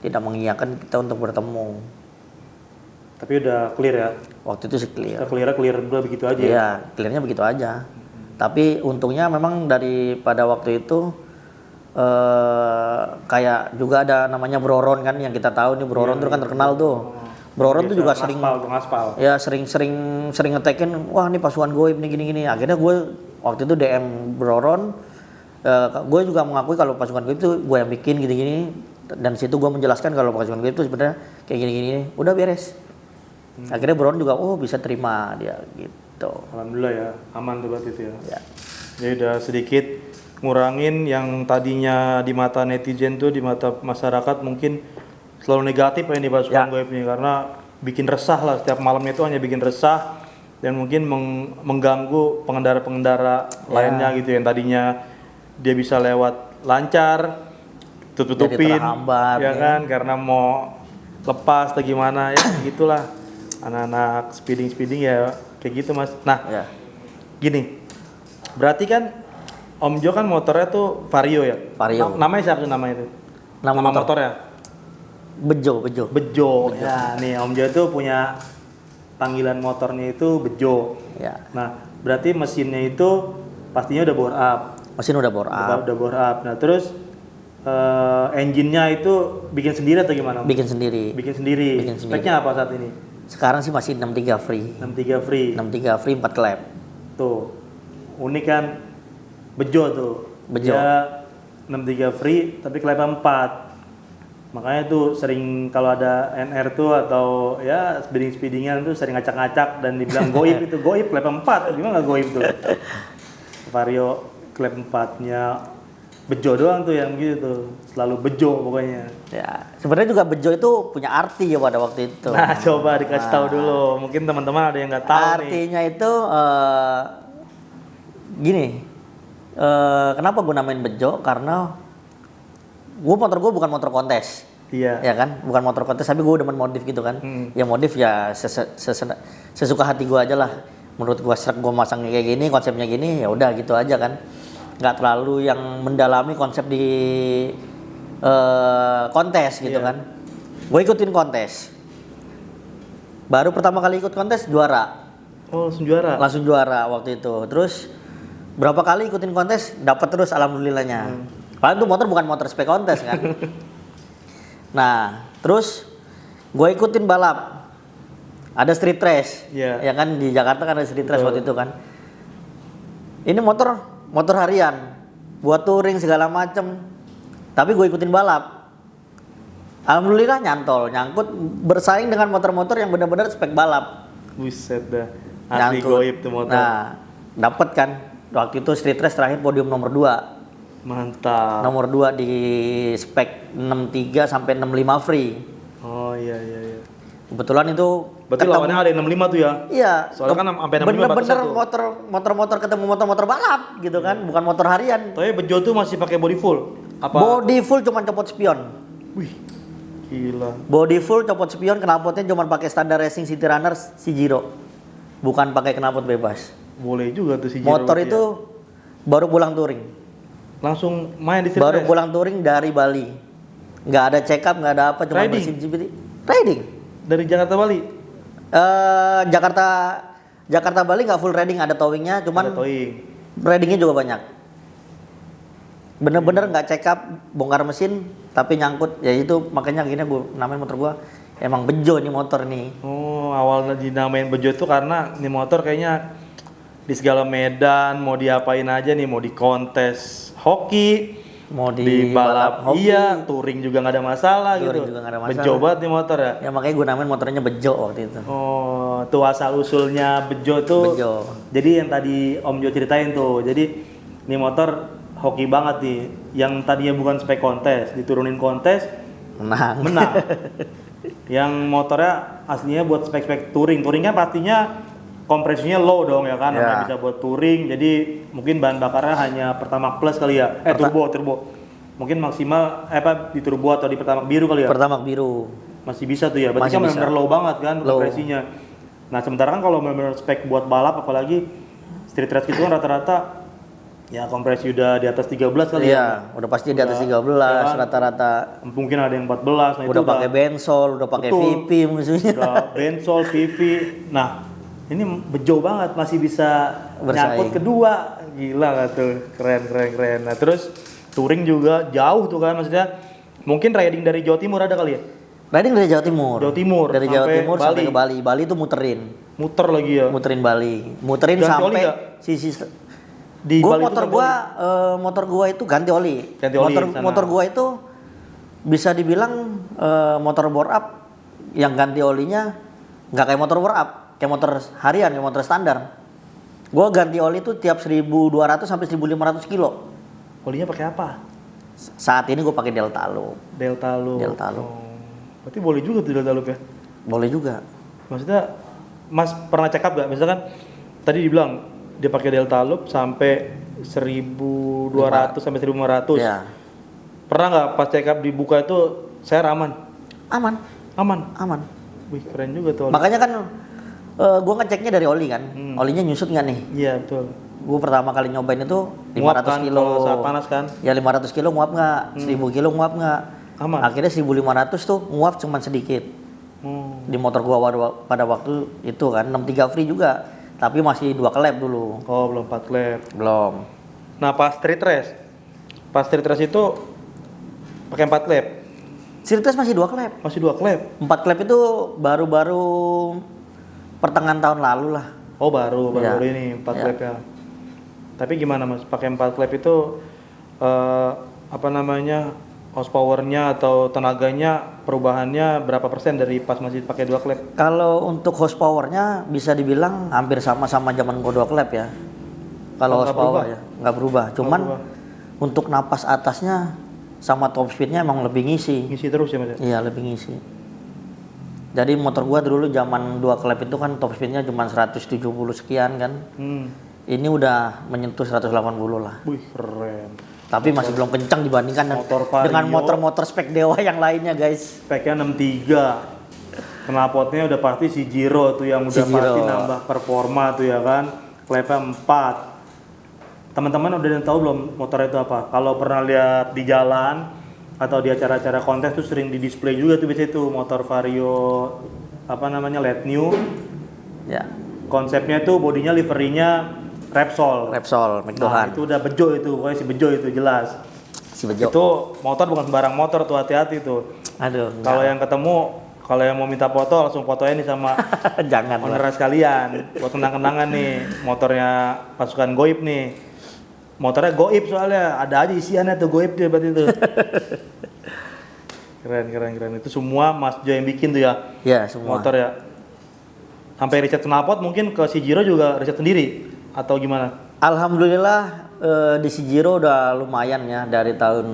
tidak mengiyakan kita untuk bertemu. Tapi udah clear ya? Waktu itu sih clear. Clear udah begitu aja. Iya, clearnya begitu aja. Tapi untungnya memang daripada waktu itu kayak juga ada namanya Broron kan, yang kita tahu nih Broron itu kan terkenal tuh. Broron tuh juga sering ngaspal. Ya sering ngetekin, wah ini pasukan gue ini gini. Akhirnya gue waktu itu DM Broron, gue juga mengakui kalau pasukan gue itu gue yang bikin gini. Dan situ gue menjelaskan kalau pasukan gue itu sebenarnya kayak gini. Udah beres. Akhirnya Broron juga bisa terima dia gitu. Alhamdulillah ya, aman tuh berarti itu ya. Jadi udah sedikit ngurangin yang tadinya di mata netizen tuh, di mata masyarakat mungkin selalu negatif ya di pasukan gue ini, karena bikin resah lah, setiap malamnya itu hanya bikin resah dan mungkin mengganggu pengendara-pengendara lainnya gitu, yang tadinya dia bisa lewat lancar tutupin ya kan, karena mau lepas atau gimana ya gitulah. Anak-anak speeding ya kayak gitu Mas. Nah, gini, berarti kan Om Jo kan motornya tuh Vario ya? Vario. Namanya siapa tuh namanya itu? Nama motornya? Bejo. Ya, nih Om Jo tuh punya panggilan motornya itu Bejo. Ya. Nah, berarti mesinnya itu pastinya udah bore up. Mesin udah bore up. Udah bore up. Nah, terus engine-nya itu bikin sendiri atau gimana? Bikin sendiri. Speknya apa saat ini? Sekarang sih masih 63 free. 63 free 4 klep. Tuh. Unik kan, Bejo tuh. Bejo. Dia 63 free tapi klepnya 4. Makanya tuh sering kalau ada NR tuh atau ya speedingan tuh sering ngacak-ngacak dan dibilang goib itu goib lap 4. Gimana nggak goib tuh? Vario lap 4-nya bejo doang tuh yang gitu tuh. Selalu bejo pokoknya. Ya, sebenarnya juga bejo itu punya arti ya pada waktu itu. Nah, coba dikasih tahu dulu. Mungkin teman-teman ada yang nggak tahu nih. Artinya itu gini. Kenapa gue namain bejo? Karena motor gue bukan motor kontes. Iya. Ya kan? Bukan motor kontes, tapi gue demen modif gitu kan. Ya modif ya sesuka hati gue aja lah. Menurut gue serak gue masangnya kayak gini, konsepnya gini, ya udah gitu aja kan. Nggak terlalu yang mendalami konsep di kontes gitu Iya. kan. Gue ikutin kontes. Baru pertama kali ikut kontes juara. Oh, langsung juara. Langsung juara waktu itu. Terus berapa kali ikutin kontes dapat terus alhamdulillahnya. Padahal itu motor bukan motor spek kontes kan. Nah, terus gue ikutin balap. Ada street race. Iya. Ya kan di Jakarta kan ada street race Betul. waktu itu kan. Ini motor harian. Buat touring segala macem. Tapi gue ikutin balap. Alhamdulillah nyangkut bersaing dengan motor-motor yang benar-benar spek balap. Buset dah. Asli Nyangkut. goib tuh motor. Nah, dapet kan. Waktu itu street race terakhir podium nomor 2. Mantap. Nomor 2 di spek 63 sampai 65 free. Oh iya. Kebetulan itu Berarti lawannya ada yang 65 tuh ya? Iya. Soalnya kan sampai 65 bener-bener batas satu. motor-motor ketemu motor-motor balap gitu kan, bukan motor harian. Tapi Bejo tuh masih pakai body full. Apa? Body full cuman copot spion. Wih. Gila. Body full copot spion, knalpotnya cuman pakai standar racing City Runner Ciro. Bukan pakai knalpot bebas. Boleh juga tuh si Jiro. Motor ya. itu baru pulang touring. Langsung main di street Baru race? pulang touring dari Bali. Nggak ada check up, nggak ada apa, cuma Riding? bersih GPT. Riding. Dari Jakarta Bali? Jakarta Bali nggak full riding, ada towingnya, cuman Ada towing. ridingnya juga banyak. Bener-bener nggak check up, bongkar mesin, tapi nyangkut. Ya itu makanya gini gue namain motor gue emang bejo nih motor nih. Oh, awalnya dinamain Bejo itu karena ini motor kayaknya di segala medan mau diapain aja nih, mau di kontes hoki, Mau di balap hoki, iya, touring juga nggak ada masalah touring gitu. juga nggak ada masalah. Bejo banget nih motor ya. ya makanya gue namain motornya bejo waktu itu. Oh, tuh asal usulnya Bejo tuh. Bejo. Jadi yang tadi Om Jo ceritain tuh. Jadi ini motor hoki banget nih. Yang tadinya bukan spek kontes, diturunin kontes Menang. menang. Yang motornya aslinya buat spek-spek touring. Touring kan pastinya kompresinya low dong ya kan, Ya. namanya bisa buat touring. Jadi mungkin bahan bakarnya hanya Pertamax Plus kali ya. Turbo. Mungkin maksimal di turbo atau di Pertamax biru kali ya. Pertamax biru. Masih bisa tuh ya. Berarti Masih kan bisa. benar-benar low banget kan Low. kompresinya. Nah, sementara kan kalau benar-benar spek buat balap apalagi street race gitu kan rata-rata ya kompresi udah di atas 13 kali ya. Iya, udah pasti di atas 13 ya kan? rata-rata. Mungkin ada yang 14. Nah, Udah itu pakai bensol, udah pakai Betul. VP musuhnya. udah bensol, PV. Nah, ini bejo banget masih bisa Bersaing. nyangkut kedua. Gila nggak tuh? Keren. Nah, terus touring juga jauh tuh kan maksudnya. Mungkin riding dari Jawa Timur ada kali ya? Riding dari Jawa Timur. Jawa Timur Dari Jawa sampai Timur sampai ke Bali. Bali itu muterin. Muter lagi ya. Muterin Bali. Muterin Ganti oli sampai nggak? sisi Di gua Bali itu motor ganti gua motor gua itu ganti oli. Ganti oli sana. Motor gua itu bisa dibilang motor bore up yang ganti olinya nggak kayak motor bore up, kayak motor harian, kayak motor standar. Gua ganti oli itu tiap 1.200 sampai 1.500 kilo. Olinya pakai apa? Saat ini gua pakai Delta Loop. Delta Loop. Delta Loop. Oh. Berarti boleh juga tuh Delta Loop ya? Boleh juga. Maksudnya Mas pernah check up gak? Misalkan tadi dibilang dia pakai Delta Loop sampai 1.200 sampai 1.500. Ya. Pernah nggak pas check up dibuka itu saya aman? Aman, Aman. Wih, keren juga tuh. Makanya kan gua ngeceknya dari oli kan. Olinya nyusut nggak nih? Iya, betul. Gue pertama kali nyobain itu 500 Nguap kan kilo. kalau saat panas kan? Ya 500 kilo nguap nggak? 1000 kilo nguap nggak? Aman. Akhirnya 1500 tuh nguap cuman sedikit. Hmm. Di motor gua pada waktu itu kan 63 free juga. Tapi masih 2 kelep dulu. Oh, belum 4 lap. Belum. Nah, pas street race. Pas street race itu pakai 4 lap. Sirtes masih 2 klep. Masih 2 lap. 4 klep itu baru-baru pertengahan tahun lalu lah. Oh, baru Ya. ini 4 Ya. lap ya. Tapi gimana Mas? Pakai 4 lap itu apa namanya? horsepower-nya atau tenaganya perubahannya berapa persen dari pas masih pakai dua klep? Kalau untuk horsepower-nya bisa dibilang hampir sama-sama zaman gua 2 klep ya. Kalau nggak horsepower berubah? ya nggak berubah. Cuman berubah. untuk napas atasnya sama top speed-nya emang lebih ngisi. Ngisi terus ya Mas? Iya, lebih ngisi. Jadi motor gua dulu zaman 2 klep itu kan top speed-nya cuma 170 sekian kan. Ini udah menyentuh 180 lah. Wih, keren. Tapi masih belum kencang dibandingkan Motor Vario. dengan motor-motor spek dewa yang lainnya, guys. Speknya 63. Knalpotnya udah pasti si Giro tuh yang udah Si Giro. pasti nambah performa tuh ya kan. Klepnya 4. Teman-teman udah tahu belum motor itu apa? Kalau pernah lihat di jalan atau di acara-acara kontes tuh sering di display juga tuh biasanya tuh motor Vario apa namanya Let New. Ya, Konsepnya tuh bodinya liverinya Repsol. Repsol, Nah, McDohan, itu udah bejo itu, pokoknya si bejo itu jelas. si Bejo. Itu motor bukan sembarang motor tuh, hati-hati tuh. Aduh, Kalau yang ketemu, kalau yang mau minta foto langsung fotonya nih sama jangan lah. owner sekalian buat kenang-kenangan nih motornya pasukan goib nih. Motornya goib soalnya ada aja isiannya tuh goib dia berarti itu. Keren itu semua Mas Jo yang bikin tuh ya Ya, semua. motor ya. Sampai riset knalpot mungkin ke si Giro juga riset sendiri atau gimana? Alhamdulillah di Sijiro udah lumayan ya dari tahun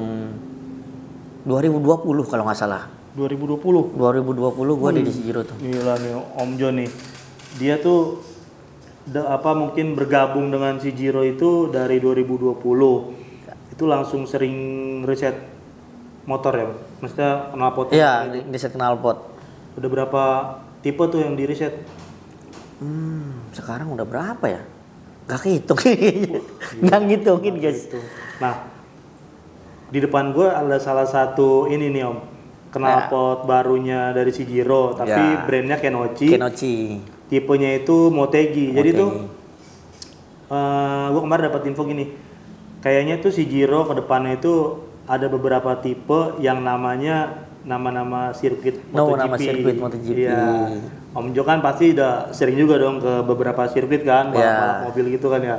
2020 kalau nggak salah. 2020. 2020 gua di Sijiro tuh. Gila nih Om Jo nih. Dia tuh mungkin bergabung dengan si Giro itu dari 2020. Itu langsung sering riset motor ya. Maksudnya knalpot. Iya, di set knalpot. Udah berapa tipe tuh yang di riset? Sekarang udah berapa ya? Gak kehitung kayaknya. Nggak ngitungin, guys. Nah, di depan gue ada salah satu ini nih Om. Knalpot barunya dari si Giro, tapi Ya. brandnya Kenochi. Kenochi. Tipenya itu Motegi. Jadi Motegi. tuh gue kemarin dapat info gini. Kayaknya tuh si Giro ke depannya itu ada beberapa tipe yang namanya nama-nama sirkuit MotoGP. Nama sirkuit MotoGP. Iya. Om Jo kan pasti udah sering juga dong ke beberapa sirkuit kan, balap mobil gitu kan ya.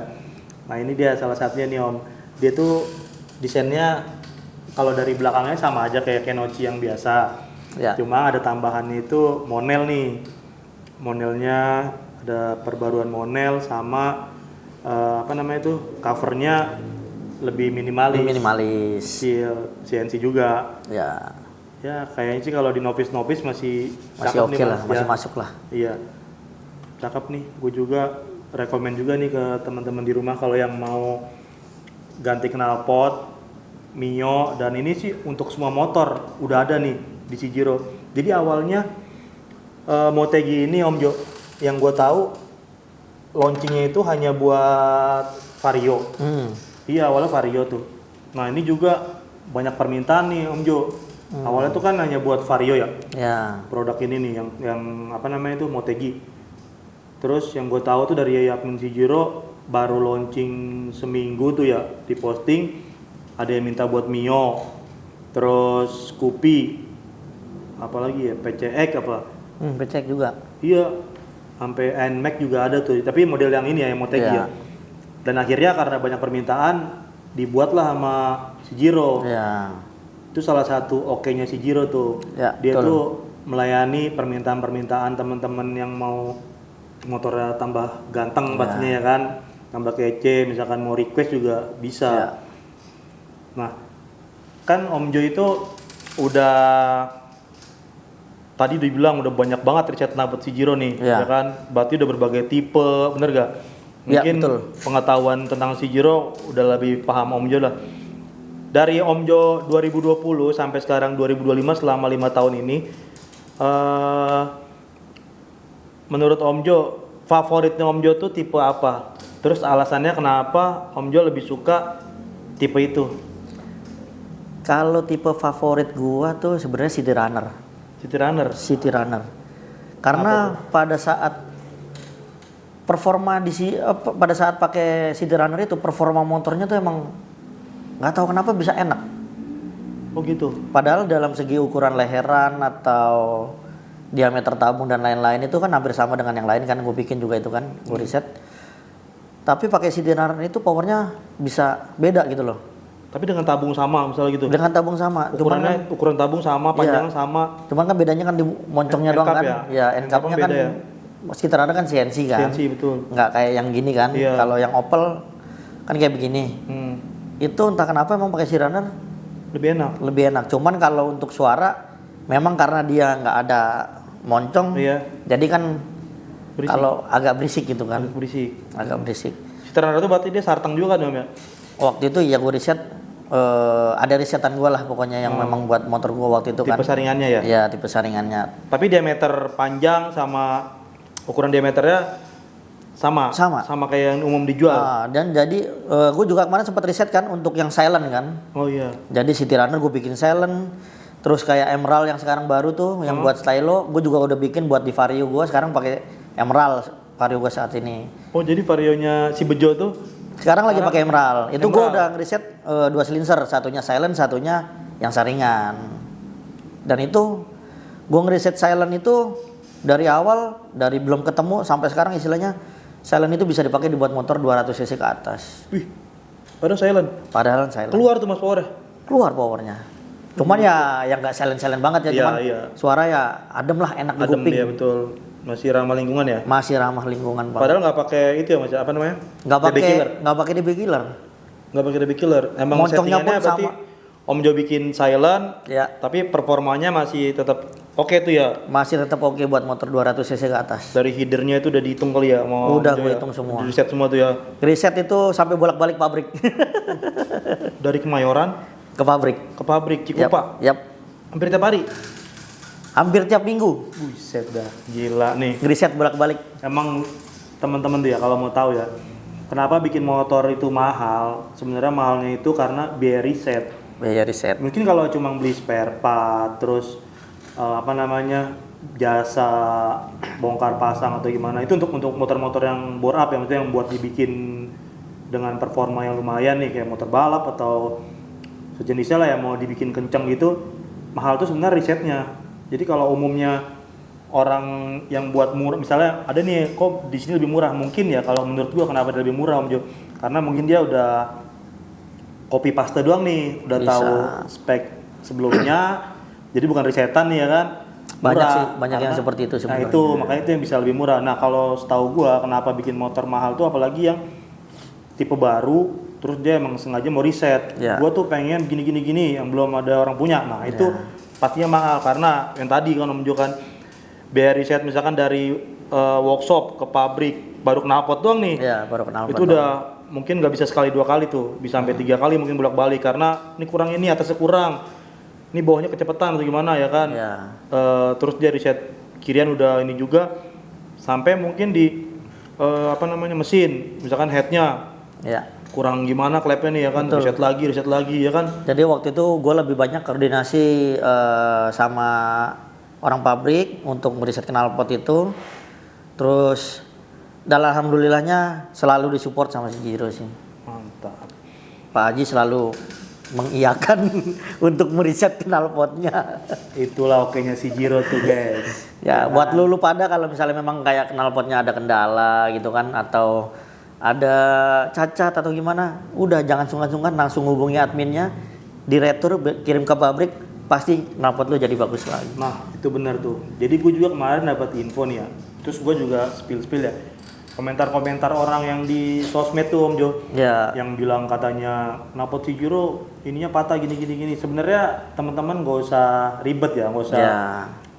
Nah ini dia salah satunya nih Om. Dia tuh desainnya kalau dari belakangnya sama aja kayak Kenochi yang biasa. Ya. Cuma ada tambahannya itu monel nih. Monelnya ada perbaruan monel sama apa namanya itu covernya lebih minimalis. Minimalis. CNC juga. Ya. Ya kayaknya sih kalau di novice masih Masih cakep oke nih, lah, Mas, masih ya. masuk lah. Iya, cakep nih. Gue juga rekomen juga nih ke teman-teman di rumah kalau yang mau ganti knalpot, Mio, dan ini sih untuk semua motor udah ada nih di Sijiro. Jadi awalnya Motegi ini Om Jo, yang gue tahu launchingnya itu hanya buat Vario. Iya awalnya Vario tuh. Nah ini juga banyak permintaan nih Om Jo. Awalnya tuh kan hanya buat Vario ya. Ya. Produk ini nih yang apa namanya itu Motegi. Terus yang gue tahu tuh dari admin Sijiro baru launching seminggu tuh ya di posting ada yang minta buat Mio, terus Scoopy, apalagi ya PCX apa? Becek juga. Iya, sampai NMAX juga ada tuh. Tapi model yang ini ya yang Motegi Iya. ya. Dan akhirnya karena banyak permintaan dibuatlah sama Sijiro. Ya. Itu salah satu oke-nya si Giro tuh. Ya, Dia betul. tuh melayani permintaan-permintaan teman-teman yang mau motornya tambah ganteng pastinya ya kan, tambah kece, misalkan mau request juga bisa. Ya. Nah, kan Om Jo itu udah tadi dibilang udah banyak banget riset knalpot si Giro nih, Ya. ya kan? Berarti udah berbagai tipe, bener gak? Ya, Mungkin betul. pengetahuan tentang si Giro udah lebih paham Om Jo lah. Dari Om Jo 2020 sampai sekarang 2025 selama 5 tahun ini, menurut Om Jo, favoritnya Om Jo tuh tipe apa? Terus alasannya kenapa Om Jo lebih suka tipe itu? Kalau tipe favorit gua tuh sebenarnya City Runner. City Runner. City Runner. Karena pada saat performa pada saat pakai City Runner itu performa motornya tuh emang nggak tahu kenapa bisa enak. Oh gitu. Padahal dalam segi ukuran leheran atau diameter tabung dan lain-lain itu kan hampir sama dengan yang lain kan, gue bikin juga itu kan, gue riset. Tapi pakai City Runner itu powernya bisa beda gitu loh. Tapi dengan tabung sama misalnya gitu. Dengan tabung sama. Ukuran tabung sama, panjangnya sama. Cuman kan bedanya kan di moncongnya doang kan. Ya, end cap-nya kan ya? sekitar ada kan CNC kan. CNC betul. Nggak kayak yang gini kan. Iya. Kalau yang Opel kan kayak begini. Itu entah kenapa emang pakai C-Runner lebih enak. Cuman kalau untuk suara memang karena dia nggak ada moncong. Iya. Jadi kan berisik. Kalau agak berisik gitu kan. Agak berisik. C-Runner itu berarti dia sartang juga kan Om ya? Waktu itu ya gue riset, ada risetan gue lah pokoknya yang memang buat motor gue waktu itu tipe kan. Tipe saringannya ya? Iya, tipe saringannya. Tapi diameter panjang sama ukuran diameternya sama kayak yang umum dijual. Dan jadi gue juga kemarin sempat riset kan untuk yang silent kan. Oh iya. Jadi City Runner gue bikin silent. Terus kayak Emerald yang sekarang baru tuh yang buat stylo, gue juga udah bikin buat di Vario gue sekarang pakai Emerald Vario gue saat ini. Oh jadi Varionya si Bejo tuh sekarang lagi pakai Emerald. Itu gue udah ngeriset 2 silinser, satunya silent, satunya yang saringan. Dan itu gue ngeriset silent itu dari awal, dari belum ketemu sampai sekarang istilahnya silent itu bisa dipakai dibuat motor 200 cc ke atas. Wih, padahal silent. Keluar tuh mas powernya? Keluar powernya. Cuman ya yang nggak silent banget ya, cuman suara ya adem lah, enak di kuping. Iya betul. Masih ramah lingkungan ya? Masih ramah lingkungan banget. Padahal nggak pakai itu ya mas, apa namanya? Nggak pakai DB killer. Nggak pakai DB killer. Emang settingannya berarti sama. Om Jo bikin silent, ya. Tapi performanya masih tetap oke tuh ya? Masih tetap oke buat motor 200 cc ke atas. Dari headernya itu udah dihitung kali ya? Udah gue hitung semua. Riset semua tuh ya? Riset itu sampai bolak-balik pabrik. Dari Kemayoran? Ke pabrik Cikupa? Yap. Hampir tiap hari? Hampir tiap minggu. Buset dah, gila nih. Riset bolak-balik. Emang teman-teman tuh ya kalau mau tahu ya, kenapa bikin motor itu mahal? Sebenarnya mahalnya itu karena biaya riset. Mungkin kalau cuma beli spare part, terus jasa bongkar pasang atau gimana, itu untuk motor-motor yang bore up, yang maksudnya yang buat dibikin dengan performa yang lumayan nih, kayak motor balap atau sejenisnya lah, yang mau dibikin kenceng gitu, mahal tuh sebenarnya risetnya. Jadi kalau umumnya orang yang buat murah, misalnya ada nih kok di sini lebih murah, mungkin ya kalau menurut gua kenapa dia lebih murah Om Jo? Karena mungkin dia udah copy paste doang nih, udah tahu spek sebelumnya, jadi bukan risetan nih ya kan. Banyak yang seperti itu sebenarnya. Nah itu makanya itu yang bisa lebih murah. Nah kalau setahu gua kenapa bikin motor mahal tuh apalagi yang tipe baru, terus dia emang sengaja mau riset. Gua tuh pengen gini yang belum ada orang punya. Nah itu pastinya mahal karena yang tadi kan menunjukkan biaya riset misalkan dari workshop ke pabrik baru knalpot doang nih. Iya, baru knalpot. Itu udah mungkin nggak bisa sekali 2 kali tuh, bisa sampai 3 kali mungkin bolak-balik karena ini kurang, ini atasnya kurang, ini bawahnya kecepatan atau gimana ya kan. Terus dia riset kirian udah ini juga sampai mungkin di mesin misalkan headnya kurang gimana klepnya nih ya kan. Riset lagi ya kan. Jadi waktu itu gue lebih banyak koordinasi sama orang pabrik untuk meriset knalpot itu. Terus dan alhamdulillahnya selalu disupport sama si Jiro sih. Mantap. Pak Haji selalu mengiyakan untuk meriset knalpotnya. Itulah okenya si Jiro tuh guys. Ya buat lu pada kalau misalnya memang kayak knalpotnya ada kendala gitu kan, atau ada cacat atau gimana, udah jangan sungkan-sungkan, langsung hubungi adminnya, diretur, kirim ke pabrik, pasti knalpot lu jadi bagus lagi. Nah itu benar tuh. Jadi gue juga kemarin dapat info nih ya, terus gue juga spill ya, komentar-komentar orang yang di sosmed tuh Om Jo, yang bilang katanya knalpot si Jiro ininya patah gini. Sebenarnya teman-teman gak usah ribet ya, gak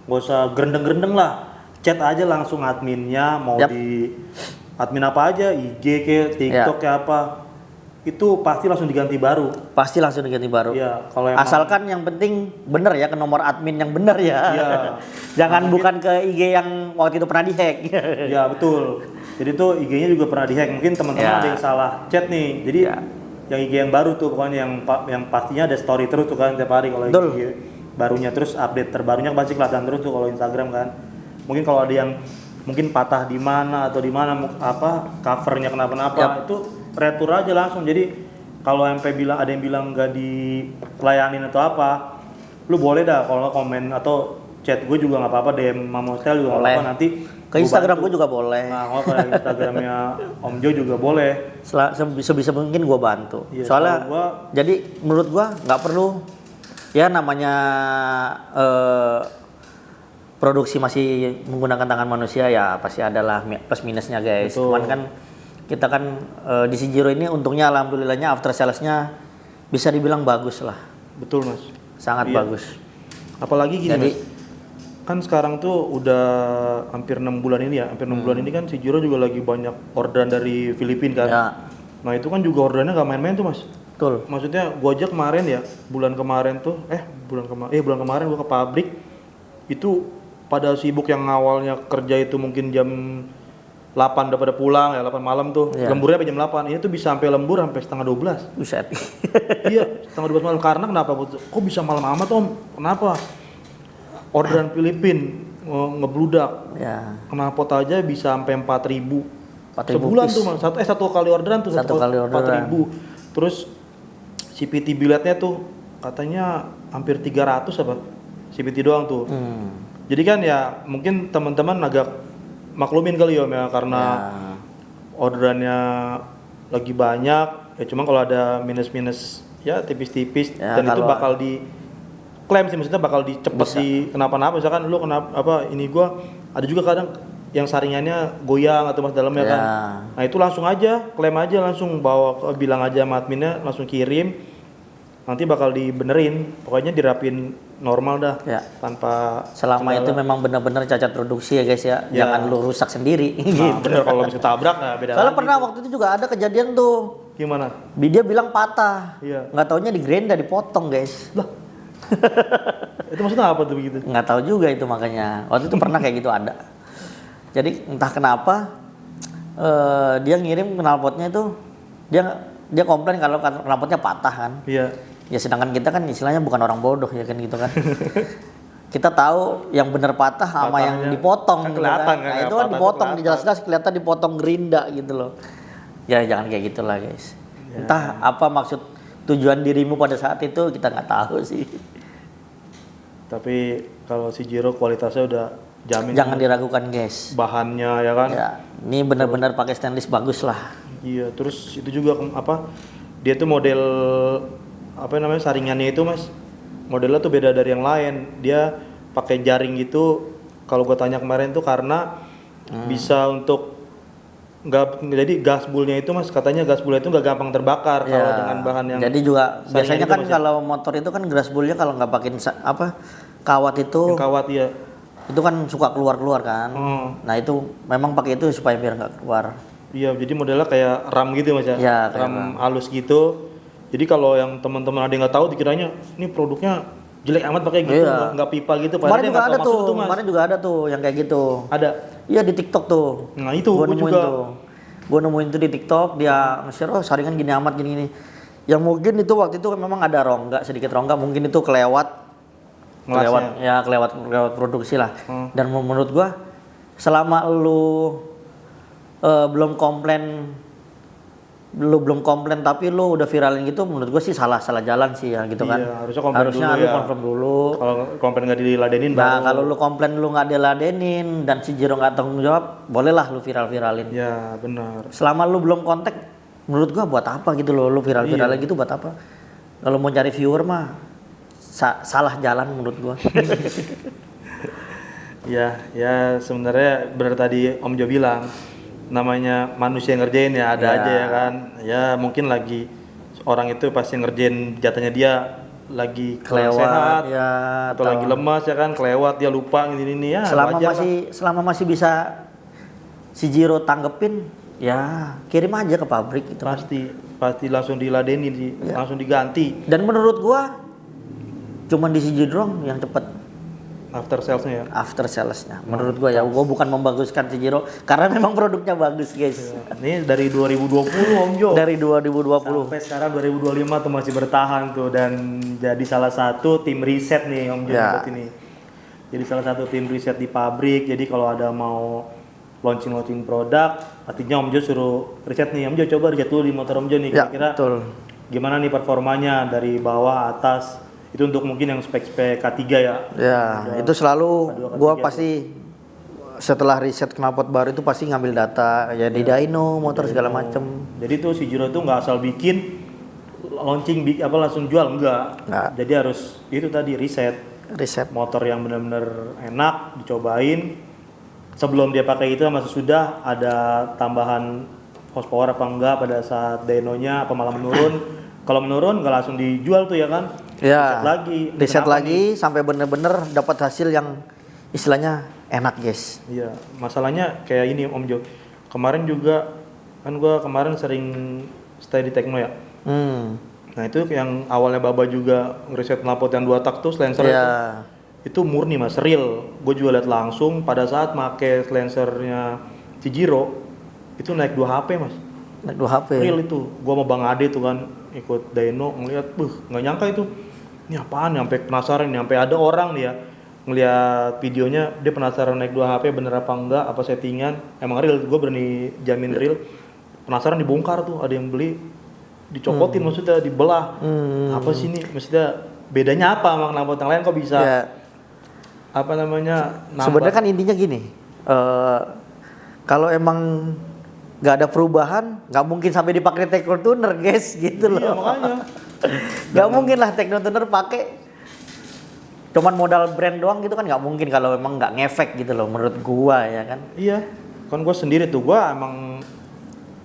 usah gerendeng lah, chat aja langsung adminnya, mau di admin apa aja, IG ke TikTok kayak apa, itu pasti langsung diganti baru. Iya, kalau asalkan yang penting bener ya, ke nomor admin yang bener ya. Jangan bukan ke IG yang waktu itu pernah dihack. Ya betul. Jadi tuh IG-nya juga pernah dihack. Mungkin teman-teman ada yang salah chat nih. Jadi yang IG yang baru tuh pokoknya yang pastinya ada story terus tuh kan tiap hari kalau IG barunya, terus update terbarunya pasti kelihatan terus tuh kalau Instagram kan. Mungkin kalau ada yang mungkin patah di mana atau di mana covernya kenapa-napa, itu retur aja langsung. Jadi kalau MP bilang, ada yang bilang nggak dilayanin atau apa, lu boleh dah kalau komen atau chat gue juga nggak apa-apa, DM Mamostel juga nggak apa-apa, nanti Ke Instagram gue juga boleh. Nah, kalau ke Instagramnya Om Jo juga boleh. Sebisa mungkin gue bantu. Iya, Soalnya gua, jadi menurut gue nggak perlu ya namanya produksi masih menggunakan tangan manusia ya pasti adalah plus minusnya guys. Betul. Cuman kan kita kan di Sijiro ini untungnya alhamdulillahnya after salesnya bisa dibilang bagus lah. betul Mas. Sangat Iya. bagus. Apalagi gini Jadi- Mas, kan sekarang tuh udah hampir 6 bulan ini ya, hampir 6 bulan ini kan Sijiro juga lagi banyak orderan dari Filipina kan. Ya, Nah itu kan juga orderannya gak main-main tuh Mas. betul. Maksudnya gua aja kemarin ya, bulan kemarin bulan kemarin gua ke pabrik itu pada sibuk yang awalnya kerja itu mungkin jam 8 udah pada pulang ya, 8 malam tuh. Iya. Lemburnya sampai jam 8. Ini tuh bisa sampai lembur sampai setengah 12. Buset. Iya, setengah 12 malam. Karena kenapa? Kok bisa malam amat Om? Kenapa? Orderan Filipin ngebludak. Ya, Kena pot aja bisa sampai 4.000. 4.000 Sebulan piece. tuh Mas. Satu kali orderan tuh Satu kali orderan. 4.000. Terus CPT biletnya tuh katanya hampir 300 apa? CPT doang tuh. Jadi kan ya mungkin teman-teman agak maklumin kali ya Om ya, karena Ya. orderannya lagi banyak ya, cuma kalau ada minus-minus ya tipis-tipis Ya, dan itu kalau- bakal di klaim sih, maksudnya bakal dicepet Bisa. di kenapa-napa, misalkan lu kenapa apa ini gua ada juga kadang yang saringannya goyang atau mas dalamnya Ya. kan, nah itu langsung aja klaim aja, langsung bawa bilang aja sama adminnya, langsung kirim, nanti bakal dibenerin, pokoknya dirapin normal dah Ya. tanpa Selama itu memang benar-benar cacat produksi ya guys ya. Ya. Jangan lu rusak sendiri. nah, gitu. bener kalau bisa tabrak nah beda Soalnya lagi. pernah waktu itu juga ada kejadian tuh. Gimana? Dia bilang patah. Iya. Nggak taunya di Grenda dipotong guys. Lah. Itu maksudnya apa tuh begitu? Nggak tahu juga itu makanya. Waktu itu pernah kayak gitu ada. Jadi entah kenapa dia ngirim knalpotnya itu dia komplain kalau knalpotnya patah kan. Iya. Ya sedangkan kita kan istilahnya bukan orang bodoh ya kan gitu kan. Kita tahu yang benar patah sama yang Patahnya dipotong kan gitu kelihatan kan. kan, Nah ya, itu kan patah dipotong, kelihatan. jelas-jelas kelihatan dipotong gerinda gitu loh. Ya jangan kayak gitulah guys. Ya. Entah apa maksud tujuan dirimu pada saat itu kita nggak tahu sih. Tapi kalau si Jiro kualitasnya udah jamin. Jangan diragukan guys. Bahannya ya kan. Ya, ini benar-benar pakai stainless bagus lah. Iya, terus itu juga apa? Dia tuh model apa namanya saringannya itu Mas. Modelnya tuh beda dari yang lain. Dia pakai jaring gitu. Kalau gua tanya kemarin tuh karena bisa untuk nggak, jadi gasbulnya itu Mas, katanya gasbulnya itu nggak gampang terbakar kalau Ya, dengan bahan yang jadi juga saringan biasanya itu, kan Mas, ya. kalau motor itu kan gasbulnya kalau nggak pakai kawat itu yang kawat ya. itu kan suka keluar kan. Nah itu memang pakai itu supaya biar nggak keluar. Iya, jadi modelnya kayak RAM gitu Mas ya. Ya, kayak RAM halus gitu. Jadi kalau yang teman-teman ada yang nggak tahu dikiranya ini produknya jelek amat pakai gitu, Iya. nggak pipa gitu. Kemarin Padahal dia juga nggak ada tahu maksud tuh, Mas. kemarin juga ada tuh yang kayak gitu. Ada. Iya di TikTok tuh. Nah, itu Gua gua nemuin juga. tuh. Gue nemuin tuh di TikTok dia nge-share, oh saringan gini amat gini. Yang mungkin itu waktu itu memang ada rongga, sedikit rongga, mungkin itu kelewat kelewat produksi lah. Dan menurut gua selama lu belum komplain tapi lu udah viralin gitu, menurut gua sih salah jalan sih ya gitu kan. Iya, harusnya komplain Harusnya dulu lu ya. konfirm dulu. Kalau komplain nggak diladenin Nah baru. kalau lu komplain lu nggak diladenin dan si Jiro nggak tanggung jawab, bolehlah lu viralin. Ya, benar. Selama lu belum kontak, menurut gua buat apa gitu loh, lu viral-viral Iya. gitu buat apa? Kalau mau cari viewer mah salah jalan menurut gua. Ya sebenarnya benar tadi Om Jo bilang, namanya manusia yang ngerjain ya ada Ya. aja ya kan. Ya mungkin lagi orang itu pasti ngerjain jatahnya dia lagi kurang Kelewat, sehat ya, atau lagi lemas ya kan, kelewat dia lupa ini ya. selama masih bisa si Jiro tanggepin, ya kirim aja ke pabrik gitu. Pasti langsung diladeni, Ya. langsung diganti Dan menurut gua cuman di si Jiro doang yang cepet after salesnya ya. after salesnya. Menurut gua ya, gua bukan membaguskan si Jiro karena memang produknya bagus guys. Ini dari 2020 Om Jo. Dari 2020. Sampai sekarang 2025 tuh masih bertahan tuh dan jadi salah satu tim riset nih Om Jo Ya. buat ini. Jadi salah satu tim riset di pabrik. Jadi kalau ada mau launching produk, artinya Om Jo suruh riset nih. Om Jo coba riset dulu di motor Om Jo nih, Ya, kira-kira betul. gimana nih performanya dari bawah atas. Itu untuk mungkin yang spek-spek K3 ya. Ya, itu selalu K2, gua K3 pasti setelah riset knalpot baru itu pasti ngambil data ya di dyno, motor segala macem. Jadi tuh si Jiro tuh nggak asal bikin launching langsung jual, enggak. Jadi harus itu tadi riset motor yang benar-benar enak dicobain. Sebelum dia pakai itu sama sesudah ada tambahan horsepower apa enggak pada saat dynonya apa malah menurun. Kalau menurun nggak langsung dijual tuh ya kan? Ya. Riset lagi sampai bener-bener dapat hasil yang istilahnya enak guys. Iya, masalahnya kayak ini Om Jo. Kemarin juga kan gua kemarin sering stay di Tekno ya. Nah itu yang awalnya Baba juga ngeriset knalpot yang 2 tak tuh silencer itu murni mas, real. Gue juga lihat langsung pada saat make silencernya si Jiro itu naik 2 HP mas. Naik 2 HP. Real itu. Gue sama Bang Ade tuh kan ikut dyno ngeliat, nggak nyangka itu. Ini apaan? Sampai penasaran, sampai ada orang nih ya ngeliat videonya dia penasaran naik 2 HP bener apa enggak, apa settingan. Emang real, gue berani jamin real. Penasaran dibongkar tuh, ada yang beli dicopotin maksudnya dibelah. Apa sih ini? Maksudnya bedanya apa sama knalpot yang lain kok bisa? Apa namanya? Sebenarnya kan intinya gini. Kalau emang nggak ada perubahan, nggak mungkin sampai dipakai Tekno Tuner guys, gitu loh. Iya makanya. Nggak mungkin lah Tekno Tuner pakai. Cuman modal brand doang gitu kan nggak mungkin kalau emang nggak ngefek gitu loh menurut gua ya kan. Iya. Kan gua sendiri tuh gua emang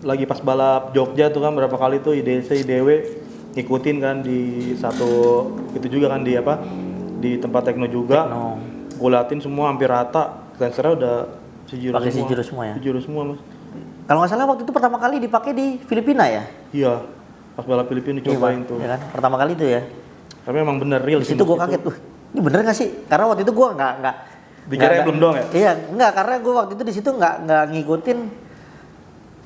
lagi pas balap Jogja tuh kan berapa kali tuh IDC IDW ngikutin kan di satu itu juga kan di apa di tempat Tekno juga. Gue liatin semua hampir rata, sensornya udah Sejiro semua ya. Sejiro semua mas. Kalau nggak salah waktu itu pertama kali dipakai di Filipina ya. Iya, pas balap Filipina dicobain tuh. Iya kan, pertama kali itu ya. Tapi emang bener real. Di situ gue kaget tuh. Ini bener nggak sih? Karena waktu itu gue nggak. Dikira belum doang ya? Iya, nggak karena gue waktu itu di situ nggak ngikutin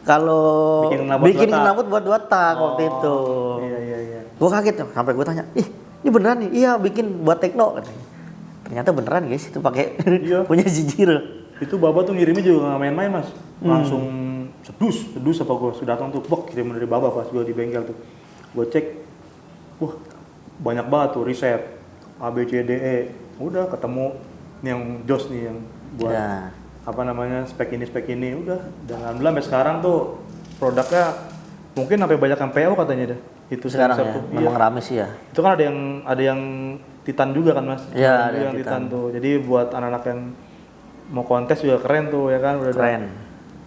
kalau bikin knalpot buat 2 tak waktu itu. Iya. Gue kaget tuh, sampai gue tanya, ini beneran nih? Iya, bikin buat Tekno katanya. Ternyata beneran guys, itu pakai punya Sejiro. Itu Baba tuh ngirimnya juga nggak main-main mas, langsung sedus apa gue sudah datang tuh, kirim dari Baba pas gue di bengkel tuh, gue cek, wah banyak banget tuh riset, A B C D E, udah ketemu nih yang jos nih yang buat apa namanya spek ini, udah, dan alhamdulillah sampai sekarang tuh produknya mungkin sampai banyak yang PO katanya dah. Itu sekarang ya, memang rame sih ya. Itu kan ada yang Titan juga kan mas? Iya, ada yang Titan tuh. Jadi buat anak-anak yang mau kontes juga keren tuh ya kan?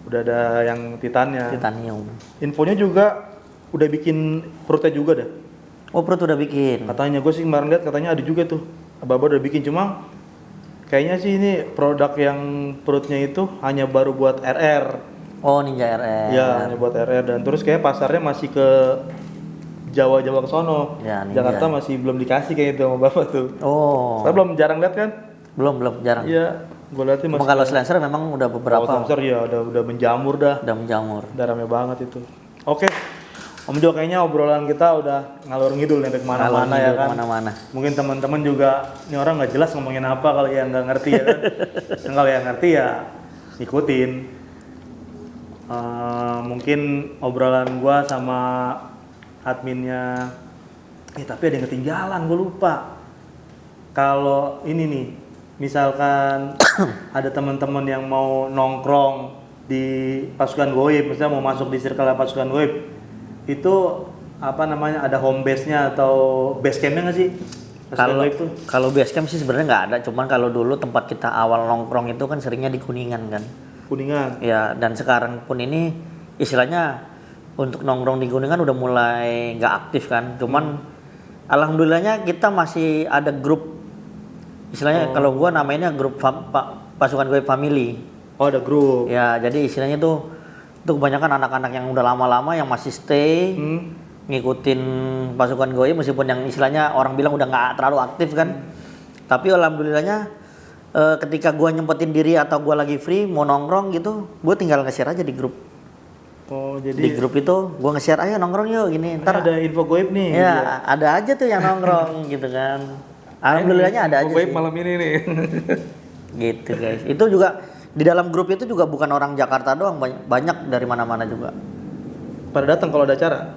Udah ada yang Titannya. Titanium. Infonya juga udah bikin perutnya juga dah. Oh perut udah bikin? Katanya, gue sih kemarin lihat katanya ada juga tuh. Abah udah bikin, cuma kayaknya sih ini produk yang perutnya itu hanya baru buat RR. Oh Ninja RR. Iya, hanya buat RR dan terus kayak pasarnya masih ke Jawa ke sono. Ya, Jakarta masih belum dikasih kayak itu sama Bapak tuh. Oh. Saya belum jarang lihat kan? Belum jarang. Iya, gue liatin masih. Kalau silencer memang udah beberapa. Silencer ya udah menjamur dah. Udah menjamur. Udah rame banget itu. Oke. Om Jo, kayaknya obrolan kita udah ngalor ngidul sampai kemana-mana ya kan? Kemana-mana. Mungkin teman-teman juga, ini orang nggak jelas ngomongin apa kalau yang nggak ngerti ya kan? Dan kalau yang ngerti ya ikutin. Mungkin obrolan gua sama adminnya, tapi ada yang ketinggalan, gue lupa. Kalau ini nih, misalkan ada teman-teman yang mau nongkrong di pasukan goib, misalnya mau masuk di circle pasukan goib, itu apa namanya, ada home base-nya atau base camp-nya nggak sih? Kalau base camp sih sebenarnya nggak ada, cuman kalau dulu tempat kita awal nongkrong itu kan seringnya di Kuningan kan. Kuningan. Ya, dan sekarang pun ini istilahnya untuk nongkrong di Kuningan udah mulai nggak aktif kan. Cuman alhamdulillahnya kita masih ada grup, istilahnya kalau gua namainnya grup pasukan goib family. Oh, ada grup. Ya, jadi istilahnya tuh kebanyakan anak-anak yang udah lama-lama yang masih stay ngikutin pasukan goib, meskipun yang istilahnya orang bilang udah nggak terlalu aktif kan. Tapi alhamdulillahnya ketika gua nyempetin diri atau gua lagi free mau nongkrong gitu, gua tinggal nge-share aja di grup. Oh, jadi di grup itu gua nge-share, ayo nongkrong yuk gini. Ntar ada info goib nih. Ya, ada aja tuh yang nongkrong gitu kan. Alhamdulillahnya ada aja goib sih. malam ini nih. Gitu guys. Itu juga di dalam grup itu juga bukan orang Jakarta doang, banyak dari mana-mana juga. Pada datang kalau ada acara?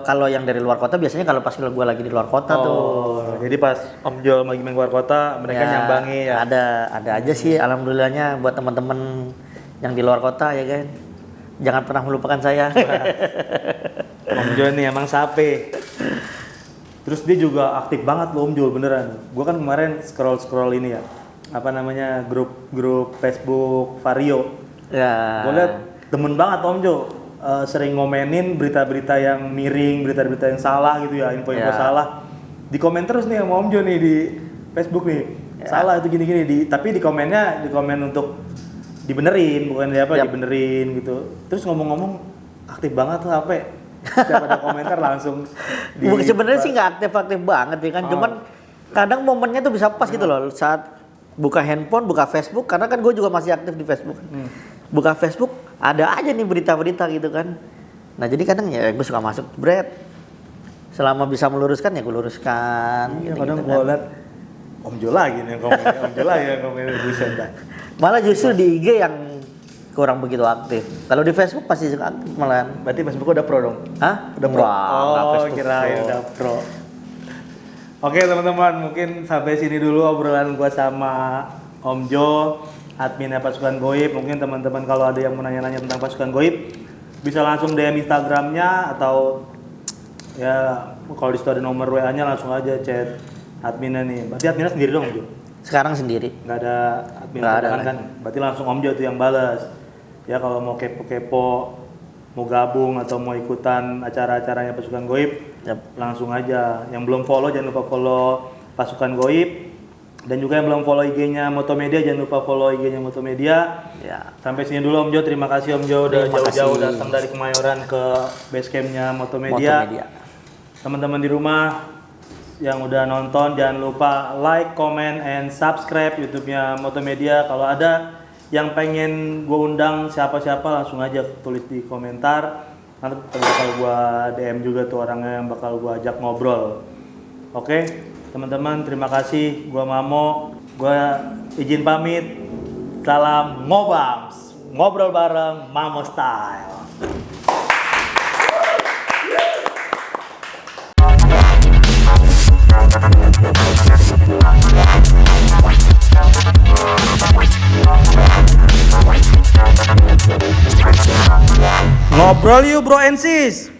Kalau yang dari luar kota biasanya kalau pas gue lagi di luar kota tuh. Jadi pas Om Jol lagi main keluar kota, mereka nyambangi ya. Ada aja sih, alhamdulillahnya buat teman-teman yang di luar kota ya kan. Jangan pernah melupakan saya. Om Jol nih emang sape. Terus dia juga aktif banget loh Om Jol beneran. Gua kan kemarin scroll ini ya, apa namanya grup Facebook Vario. Ya. Gue liat demen banget Om Jol. Sering ngomenin berita-berita yang miring, berita-berita yang salah gitu ya, info-info salah. Di komen terus nih sama Om Jo nih di Facebook nih. Salah itu gini-gini tapi di komen untuk dibenerin, bukan dibenerin gitu. Terus ngomong-ngomong aktif banget tuh apa? Setiap ada komentar langsung Sebenarnya sih nggak aktif-aktif banget ya kan. Cuman kadang momennya tuh bisa pas gitu loh saat buka handphone, buka Facebook, karena kan gue juga masih aktif di Facebook. Buka Facebook, ada aja nih berita-berita gitu kan. Nah jadi kadang ya gue suka masuk bread. Selama bisa meluruskan ya gue luruskan. Iya, gitu, kadang gitu gue liat Om Jo lagi nih yang komen, Om Jo lagi yang komen buset dah. Malah justru di IG yang kurang begitu aktif. Kalau di Facebook pasti suka aktif malahan. Berarti Facebook udah pro dong? Hah? Udah pro? Nggak Facebook kirain pro. udah pro. Oke teman-teman, mungkin sampai sini dulu obrolan gua sama Om Jo, adminnya Pasukan Goib. Mungkin teman-teman kalau ada yang mau nanya-nanya tentang Pasukan Goib, bisa langsung DM Instagramnya atau ya kalau di situ ada nomor WA-nya langsung aja chat adminnya nih. Berarti adminnya sendiri dong Om Jo? Sekarang sendiri. Nggak ada admin Nggak ada. kan? Berarti langsung Om Jo tuh yang balas. Ya kalau mau kepo-kepo, mau gabung atau mau ikutan acara-acaranya Pasukan Goib, langsung aja. Yang belum follow jangan lupa follow Pasukan Goib, dan juga yang belum follow IG-nya Motomedia jangan lupa follow IG-nya Motomedia. Ya. Sampai sini dulu Om Jo, terima kasih Om Jo udah Terima jauh-jauh kasih. datang dari Kemayoran ke base camp-nya Motomedia. Teman-teman di rumah yang udah nonton jangan lupa like, comment, and subscribe YouTube-nya Motomedia. Kalau ada yang pengen gue undang siapa-siapa langsung aja tulis di komentar. Nanti bakal gue DM juga tuh orangnya yang bakal gue ajak ngobrol. Oke, teman-teman terima kasih. Gue Mamo, gue izin pamit. Salam ngobams, ngobrol bareng Mamo Style. Ngobrol yuk bro and sis.